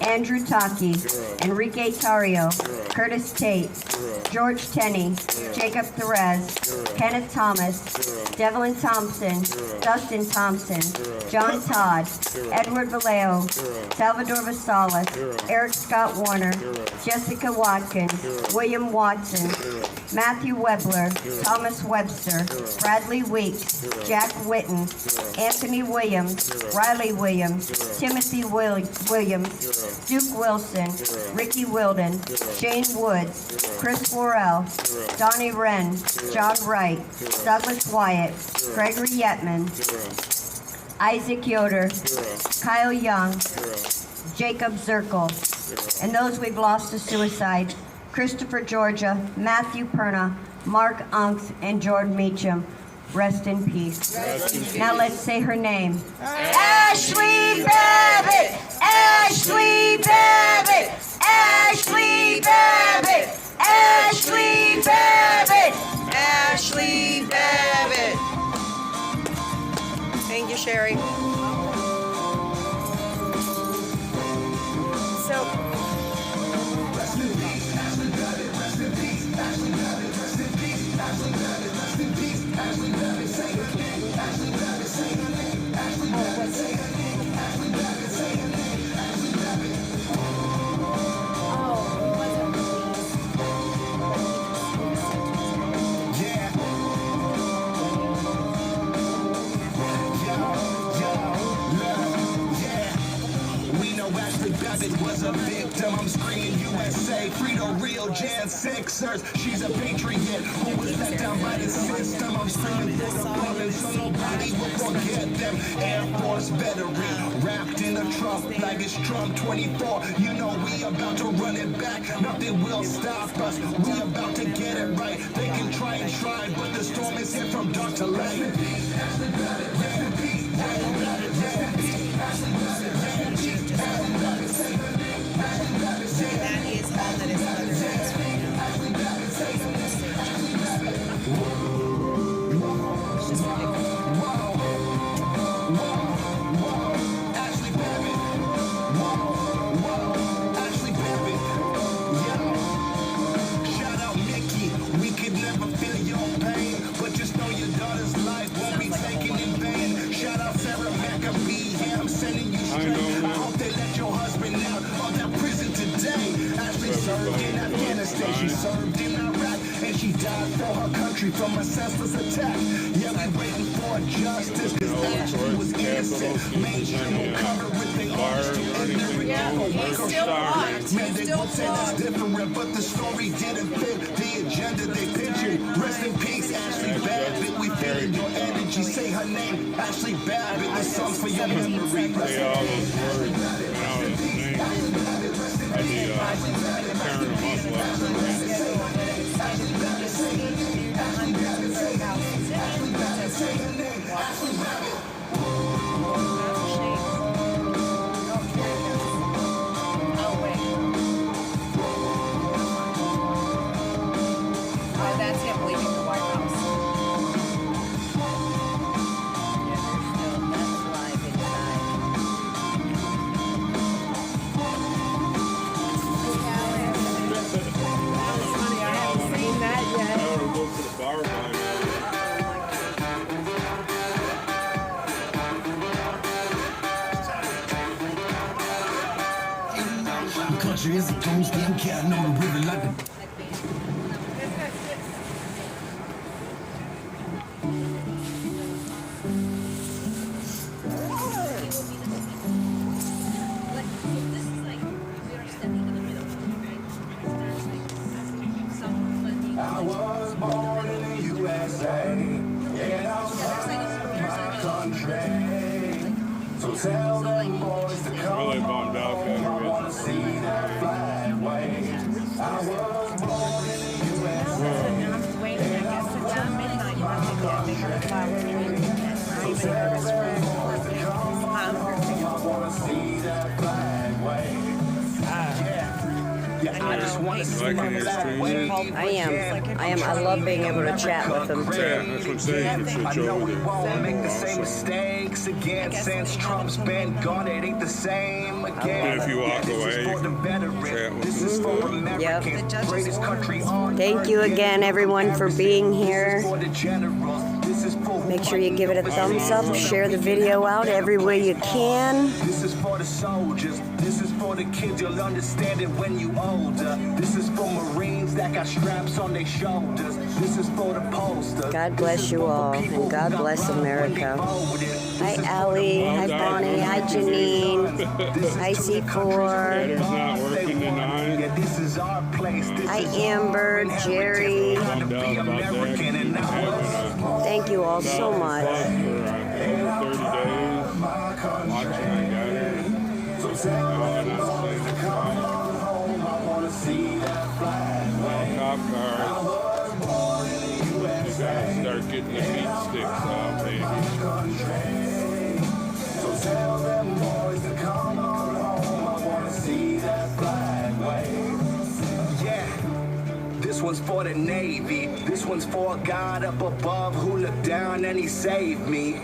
Andrew Taki, Enrique Tario, Curtis Tate, George Tenney, Jacob Therese, Kenneth Thomas, Devlin Thompson, Dustin Thompson, John Todd, Edward Vallejo, Salvador Vasalas, Eric Scott Warner, Jessica Watkins, William Watson, Matthew Webler, Thomas Webster, Bradley Weeks, Jack Witten, Anthony Williams, Riley Williams, Timothy Williams, Duke Wilson, Ricky Wilden, Shane Woods, Chris Worrell, Donnie Wren, John Wright, Douglas Wyatt, Gregory Yetman, Isaac Yoder, Kyle Young, Jacob Zirkle, and those we've lost to suicide, Christopher Georgia, Matthew Perna, Mark Unks, and Jordan Meacham. Rest in peace. Now let's say her name. Ashley Babbitt! Ashley Babbitt! Ashley Babbitt! Ashley Babbitt! Ashley Babbitt. Thank you, Sherry. So, Babbitt was a victim. I'm screaming USA, Frito, real Jan Sixers. She's a patriot who was let down by the system. I'm screaming for the fallen so nobody will forget them. Air Force veteran, wrapped in a Trump like it's Trump 24. You know we about to run it back. Nothing will stop us. We about to get it right. They can try and try, but the storm is here from dark to light. that is all that is other. in Afghanistan. She served in Iraq, and she died for her country from a senseless attack. Yeah, we waiting for justice. This Ashley was innocent. Mainstream will cover with their arms to ignorant. Man, they would say that's different, but the story didn't fit the agenda they pictured. Rest in peace, Ashley Babbitt. We feeling your energy. Say her name, Ashley Babbitt. This song's for your memory. Say all those words and all his name. I'd be tearing them up left and right. That's him leaving the White House. The country is a ghost, damn cat, I know the river like a I was born in the USA, and I was my country. So tell them boys to come Really bummed out that I wanna see that flag wave. I was born in the USA, and I was my country. So tell them boys to come I wanna see that flag wave. Yeah, I just want to see my flag wave. I am. I love being able to chat with them too. Yeah, that's what I'm saying. You should I switch know over we there. won't make the same mistakes again. Since Trump's been gone, it ain't the same again. And if you walk This away, is for the chat veterans. with This is for Americans. Greatest country on Thank earth. you again, everyone, for being here. For the generals. This is for Make sure you give it a thumbs up, share the video out every way you can. This is for the soldiers. This is for the kids. You'll understand it when you older. This is for Marines that got straps on their shoulders. This is for the posters. God bless you all, and God bless America. Hi, Allie. Hi, Bonnie. Hi, Janine. Hi, C4. not working tonight. Yeah, this is our place. This Hi, is Amber, Jerry. Bummed out about that. Having Thank you all so much. for over 30 days. Watching, I got it. Cop cars. You gotta start getting the meat sticks out, baby. So tell them boys to come on home. I wanna see that flag wave. Yeah. This one's for the Navy. This one's for a God up above who looked down and he saved me.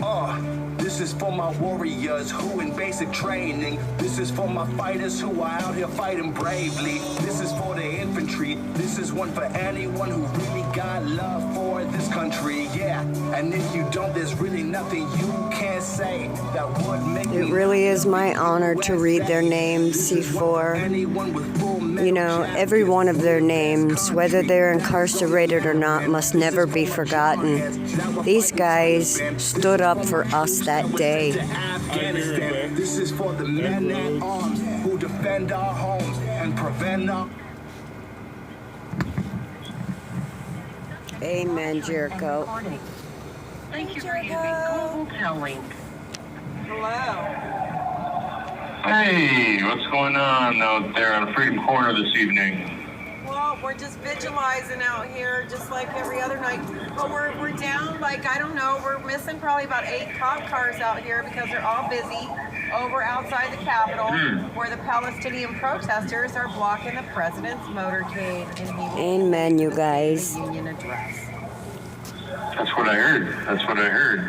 This is for my warriors who in basic training. This is for my fighters who are out here fighting bravely. This is for the infantry. This is one for anyone who really got love for this country. Yeah, and if you don't, there's really nothing you can say that would make It really is my honor to read their names, C4. You know, every one of their names, whether they're incarcerated or not, must never be forgotten. These guys stood up for us that day. This is for the men at arms who defend our homes and prevent our... Amen, Jericho. Thank you for using Google Telling. Hey, what's going on out there on Freedom Corner this evening? Well, we're just vigilizing out here, just like every other night. But we're down, like, I don't know, we're missing probably about 8 cop cars out here because they're all busy over outside the Capitol, where the Palestinian protesters are blocking the president's motorcade. And he Amen, you guys. union address. That's what I heard. That's what I heard.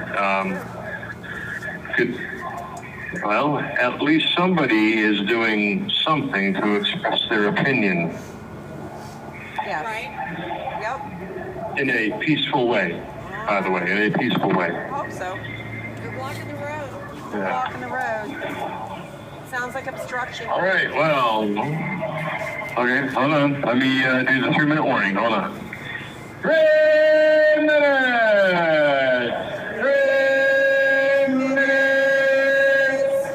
Well, at least somebody is doing something to express their opinion Yes. Right? Yep. in a peaceful way, by the way, in a peaceful way. I hope so. You're blocking the road. You're Yeah. blocking the road. Sounds like obstruction. All right, well, okay, hold on. Let me do the 3-minute warning. Hold on. 3 minutes! 3 minutes!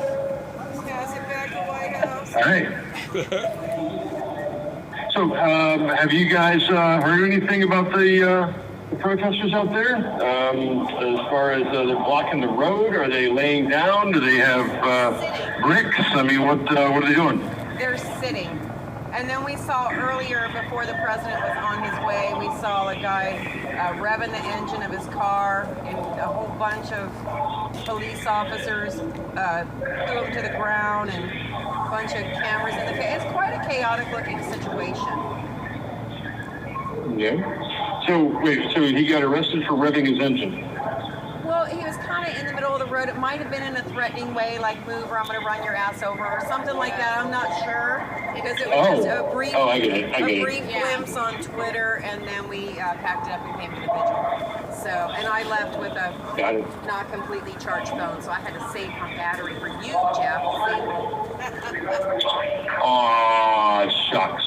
Pass it back to White House. All right. So, have you guys heard anything about the protesters out there? As far as they're blocking the road, are they laying down? Do they have bricks? I mean, what are they doing? They're sitting. And then we saw earlier, before the president was on his way, we saw a guy revving the engine of his car, and a whole bunch of police officers threw him to the ground, and a bunch of cameras in the face. It's quite a chaotic looking situation. Yeah. So, wait, so he got arrested for revving his engine? Well, he was kind of in the middle of the road. It might have been in a threatening way, like move or I'm going to run your ass over or something like that. I'm not sure, because it was just a brief, glimpse on Twitter, and then we packed it up and came to the vigil. So, and I left with a not completely charged phone, so I had to save my battery for you, Jeff. Aw, shucks.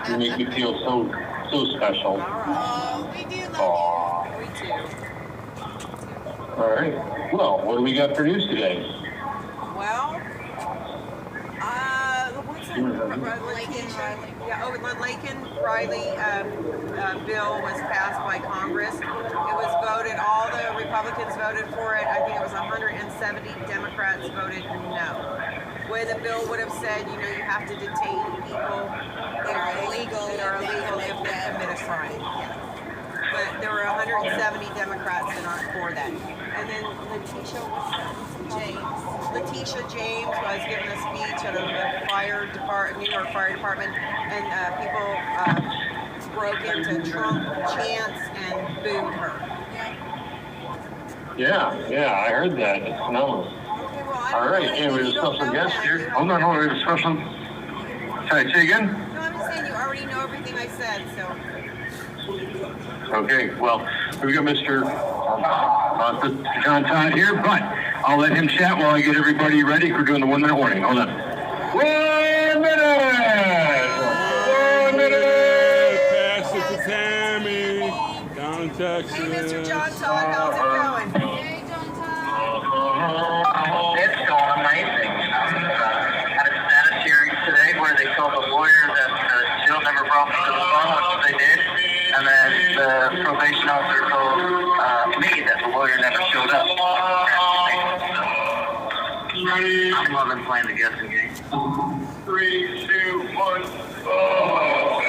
You make me feel so special. Oh, we do love you. We do. All right. Well, what do we got for news today? Well, what's the Laken-Riley bill was passed by Congress. It was voted, all the Republicans voted for it. I think it was 170 Democrats voted no. Where the bill would have said, you have to detain people that are illegal if they commit a crime. But there were 170 Democrats that aren't for that. And then Letitia James was giving a speech at a New York Fire Department, and people broke into Trump chants and booed her. Yeah, I heard that. It's phenomenal. All right, and we have a special guest here. Hold on, we have a special. Sorry, say again? No, I'm just saying you already know everything I said, so. Okay, well, we've got Mr. John Todd here, but I'll let him chat while I get everybody ready. We're doing the 1-minute warning. Hold on. 1 minute! 1 minute! Pass it to Tammy. Down in Texas. Hey, Mr. John Todd, how's it going? Hey, John Todd. It's going amazing. Had a status hearing today where they told the lawyer that Jill never brought me to the phone, which they did. And then the probation officer told me that the lawyer never showed up. I'm loving playing the guessing game. 3, 2, 1. Oh,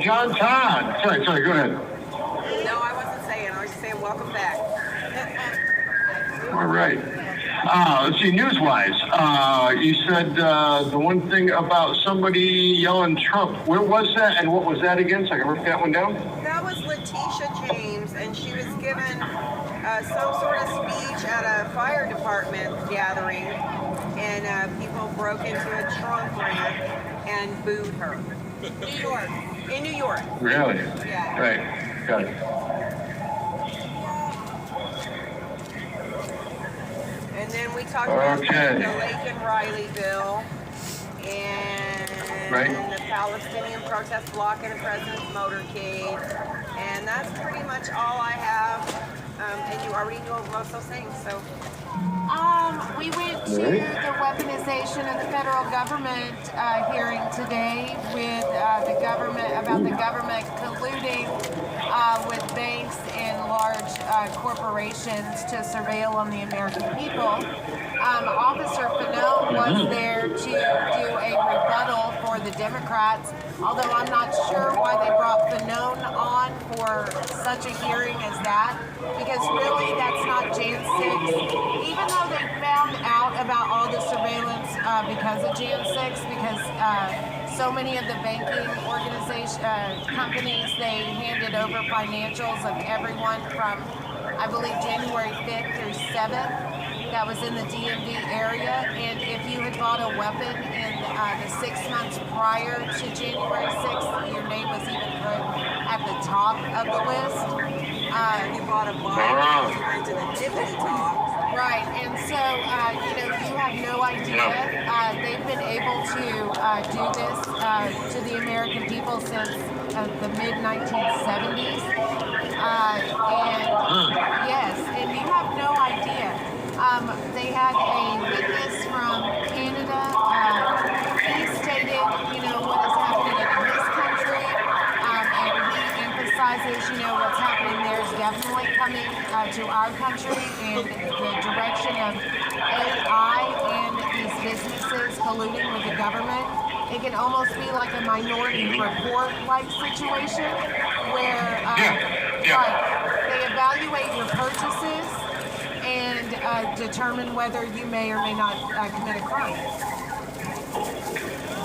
John Todd. Sorry, go ahead. No, I wasn't saying. I was just saying welcome back. All right. Let's see, news-wise, you said the one thing about somebody yelling Trump. Where was that, and what was that again? So I can write that one down. That was Letitia James, and she was given some sort of speech at a fire department gathering, and people broke into a trunk ramp and booed her. New York. In New York. Really? Yeah. Right. Got it. And then we talked about Okay. the Laken Riley bill and the Palestinian protest blocking the president's motorcade. And that's pretty much all I have. And you already know most of those things, so. We went to the weaponization of the federal government hearing today with the government, about the government colluding with banks and large corporations to surveil on the American people. Officer Fanone was there to do a rebuttal for the Democrats, although I'm not sure why they brought Fanone on for such a hearing as that, because really that's not Jan 6. Even though they found out about all the surveillance because of Jan 6, because so many of the banking companies, they handed over financials of everyone from, I believe, January 5th through 7th. That was in the DMV area, and if you had bought a weapon in the 6 months prior to January 6th, your name was even put at the top of the list. You bought a Bible, you went to the Tiffany talk. Right, and so, you have no idea. They've been able to do this to the American people since the mid-1970s. Yes, and you have no idea. They had a witness from Canada. He stated, what is happening in his country, and he emphasizes, what's happening there is definitely coming to our country, and the direction of AI and these businesses colluding with the government. It can almost be like a Minority Report-like situation where they evaluate your purchases and determine whether you may or may not commit a crime.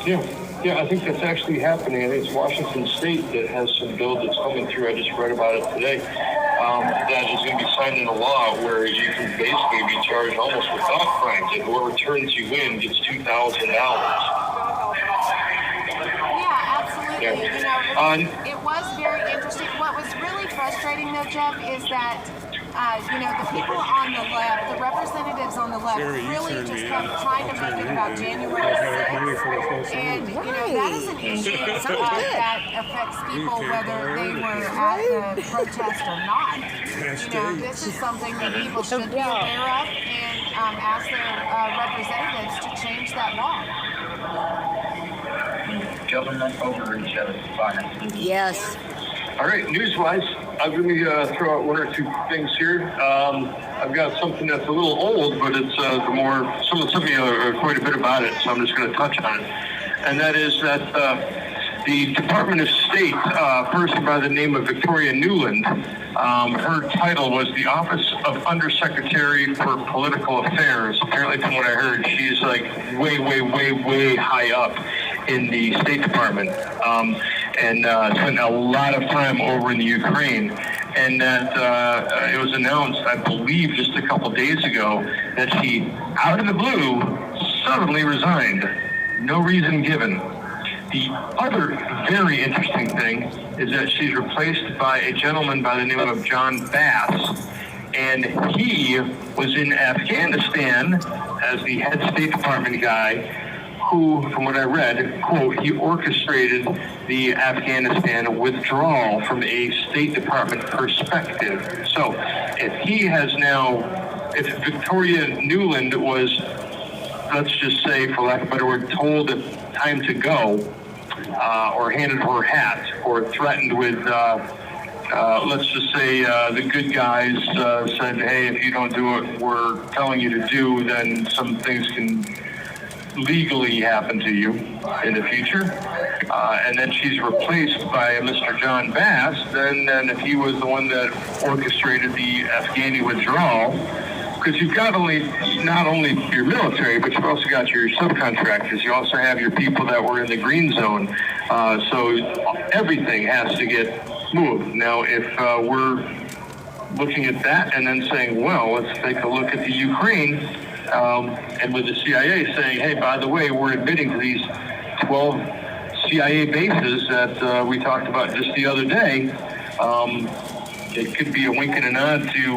Yeah, I think that's actually happening. I think it's Washington State that has some bill that's coming through. I just read about it today. That is going to be signed into law where you can basically be charged almost without crimes, and whoever turns you in gets $2,000. Yeah, absolutely. It was very interesting. What was really frustrating, though, Jeff, is that the people on the left, the representatives on the left, really just kept trying to make it about January 6th. And, that is an issue that affects people whether they were at the protest or not. This is something that people should be aware of and ask their representatives to change that law. Government overreach at its finest. Yes. All right, news-wise, I'm going to throw out one or two things here. I've got something that's a little old, but it's some of you are quite a bit about it, so I'm just going to touch on it. And that is that the Department of State, a person by the name of Victoria Nuland, her title was the Office of Undersecretary for Political Affairs. Apparently, from what I heard, she's like way high up in the State Department. And spent a lot of time over in the Ukraine. And that it was announced, I believe, just a couple days ago, that she, out of the blue, suddenly resigned. No reason given. The other very interesting thing is that she's replaced by a gentleman by the name of John Bass. And he was in Afghanistan as the head State Department guy, who, from what I read, quote, he orchestrated the Afghanistan withdrawal from a State Department perspective. So if Victoria Nuland was, let's just say, for lack of a better word, told time to go, or handed her hat, or threatened with, let's just say, the good guys said, hey, if you don't do what we're telling you to do, then some things can legally happen to you in the future, and then she's replaced by Mr. John Bass, then if he was the one that orchestrated the Afghani withdrawal, because you've got not only your military, but you've also got your subcontractors. You also have your people that were in the green zone. So everything has to get moved. Now, if we're looking at that and then saying, well, let's take a look at the Ukraine, and with the CIA saying, hey, by the way, we're admitting to these 12 CIA bases that we talked about just the other day. It could be a wink and a nod to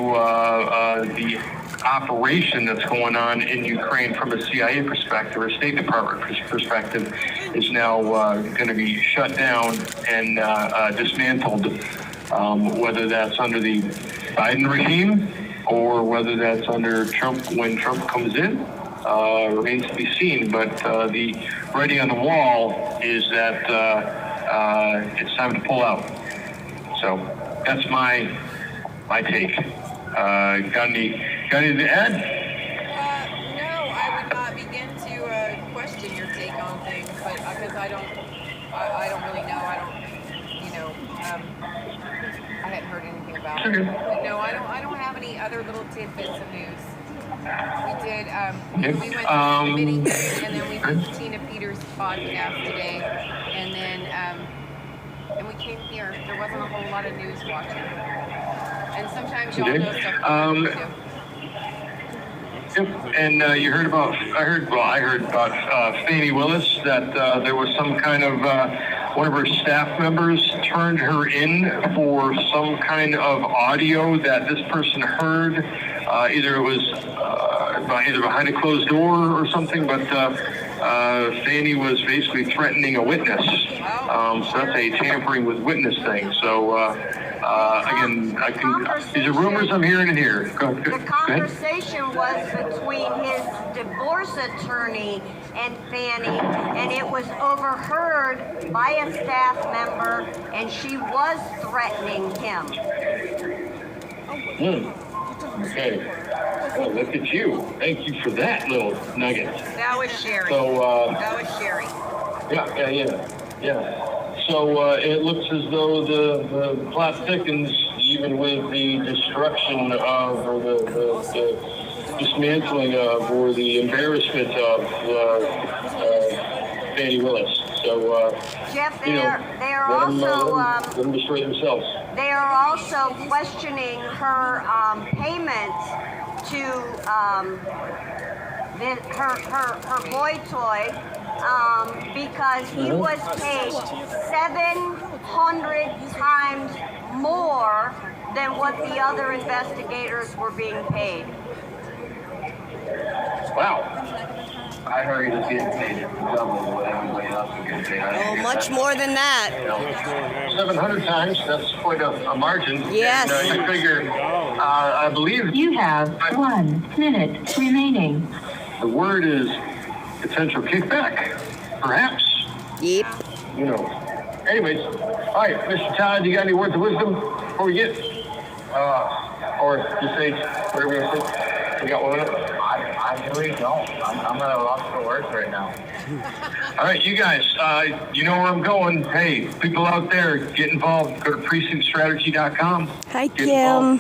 the operation that's going on in Ukraine from a CIA perspective or State Department perspective is now going to be shut down and dismantled, whether that's under the Biden regime or whether that's under Trump when Trump comes in. Remains to be seen, but the writing on the wall is that it's time to pull out. So that's my take. Got anything to add? No, I would not begin to question your take on things, but because I don't really know. I hadn't heard anything about it. But no, I don't have any other little tidbits of news. We did. We went to the committee hearing, and then we did Tina Peters' podcast today, and then and we came here. There wasn't a whole lot of news watching, and sometimes y'all know stuff. And you heard about? I heard about Fani Willis, that there was some kind of one of her staff members turned her in for some kind of audio that this person heard. Either it was either behind a closed door or something, but Fani was basically threatening a witness. So that's a tampering with witness thing. So again, these are rumors I'm hearing in here. The conversation was between his divorce attorney and Fani, and it was overheard by a staff member, and she was threatening him. Okay. Well, look at you. Thank you for that little nugget. That was Sherry. So, that was Sherry. Yeah. So it looks as though the plot thickens, even with the destruction of, or the dismantling of, or the embarrassment of Fani Willis. So, Jeff, they are also let them destroy themselves. They are also questioning her payments to her boy toy because he was paid 700 times more than what the other investigators were being paid. Wow. I heard he was getting paid double what everybody else was getting paid. Oh, much more than that. 700 times, that's quite a margin. Yes. And you figure, I believe... You have 1 minute remaining. The word is potential kickback, perhaps. Yep. Anyways, all right, Mr. Todd, you got any words of wisdom before we get? Or just say whatever you want to say. We got 1 minute. I really don't. I'm at a loss for words right now. All right, you guys, you know where I'm going. Hey, people out there, get involved. Go to precinctstrategy.com. Hi, Kim.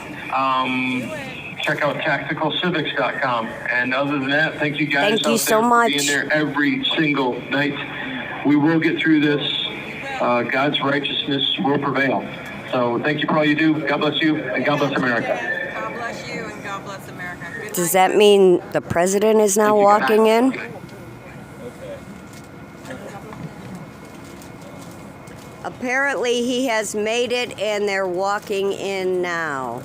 Check out tacticalcivics.com. And other than that, thank you guys. Thank you so much. For being there every single night. We will get through this. God's righteousness will prevail. So thank you for all you do. God bless you, and God bless America. God bless you, and God bless America. Good Does night. that mean the president is now walking in? Apparently he has made it and they're walking in now.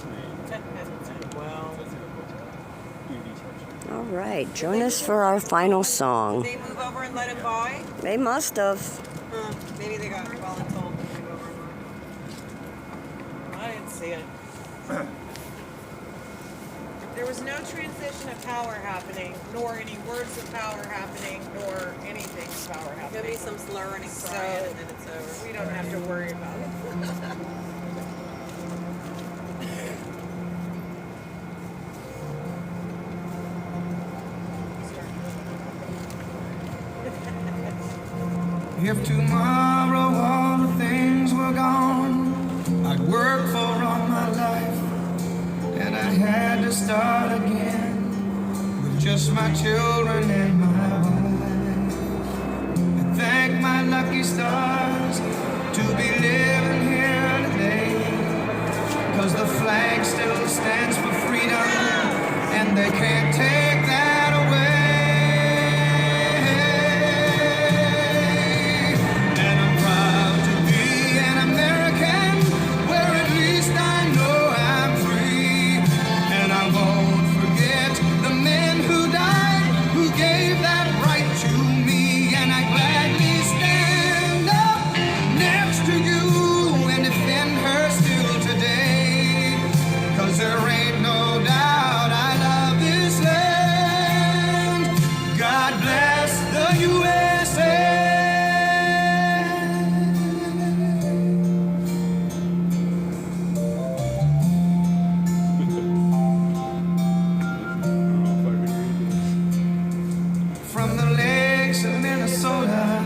All right, join us for our final song. Did they move over and let him by? They must have. Maybe they got voluntold to move over. I didn't see it. There was no transition of power happening, nor any words of power happening, nor anything of power happening. Give me some slurring and So, crying, and then it's over. we don't have to worry about it. If tomorrow all the things were gone, I'd work for all my life, and I had to start again. just my children and my wife. I thank my lucky stars to be living here today, 'cause the flag still stands for freedom, and they can't take that away. And I'm proud to be an American, where at least I know I'm free. And I won't forget the men who died, who gave that right to me. And I gladly stand up next to you and defend her still today, 'cause there ain't no doubt I love this land. God bless the USA. From the lakes of Minnesota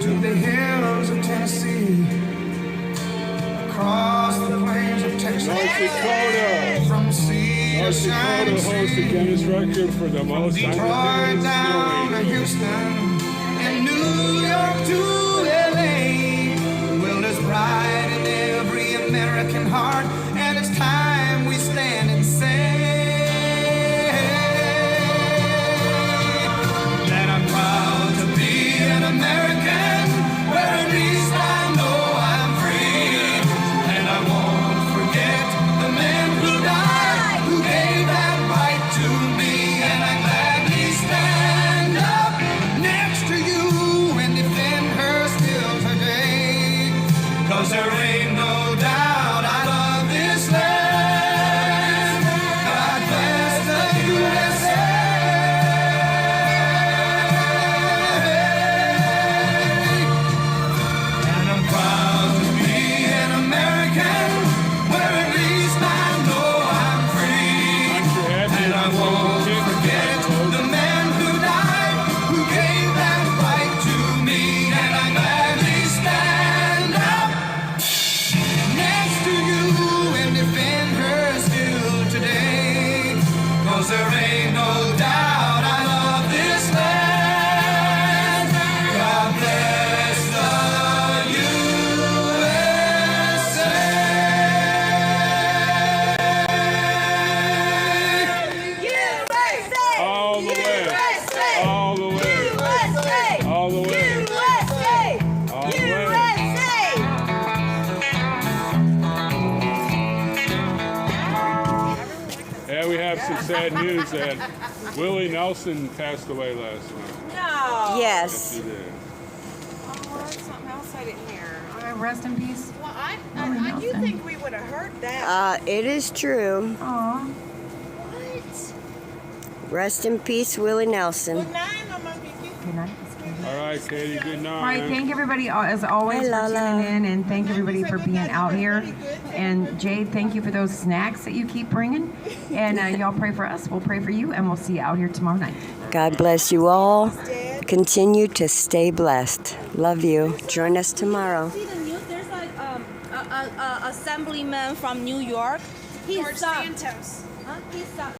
to the hills of Tennessee, across the plains of Texas, North Dakota. from sea to North Dakota shining holds the sea, Guinness record for the most Detroit down to Houston, and New York to LA. Well, there's pride in every American heart, and it's time we stand and say that I'm proud to be an American, where at least I know I'm free. And I won't forget the men who died, who gave that right to me. And I gladly stand up next to you and defend her still today, 'cause there ain't no doubt I love this land. God bless the USA. And I'm proud to be an American, where at least I know I'm free. And I won't forget the men who died, who gave that right to me. And I gladly stand up next to you and defend her still today, 'cause there ain't no doubt I love this land. God bless the USA. All the way. All the way. All the way. All the way. Yeah, we have some sad news that Willie Nelson passed away last night. No. Yes. He did. Oh, there's something else I didn't hear. All right, rest in peace. Well, I you think we would have heard that? It is true. Aw. What? Rest in peace, Willie Nelson. Good night, Mama Vicky. Good night. All right, Katie, good night. All right, thank everybody as always Hey, for Lala. tuning in, and thank everybody for being out here. And Jade, thank you for those snacks that you keep bringing. And y'all pray for us. We'll pray for you, and we'll see you out here tomorrow night. God bless you all. Continue to stay blessed. Love you. Join us tomorrow. See the news? There's like a assemblyman from New York. He's George Santos. He's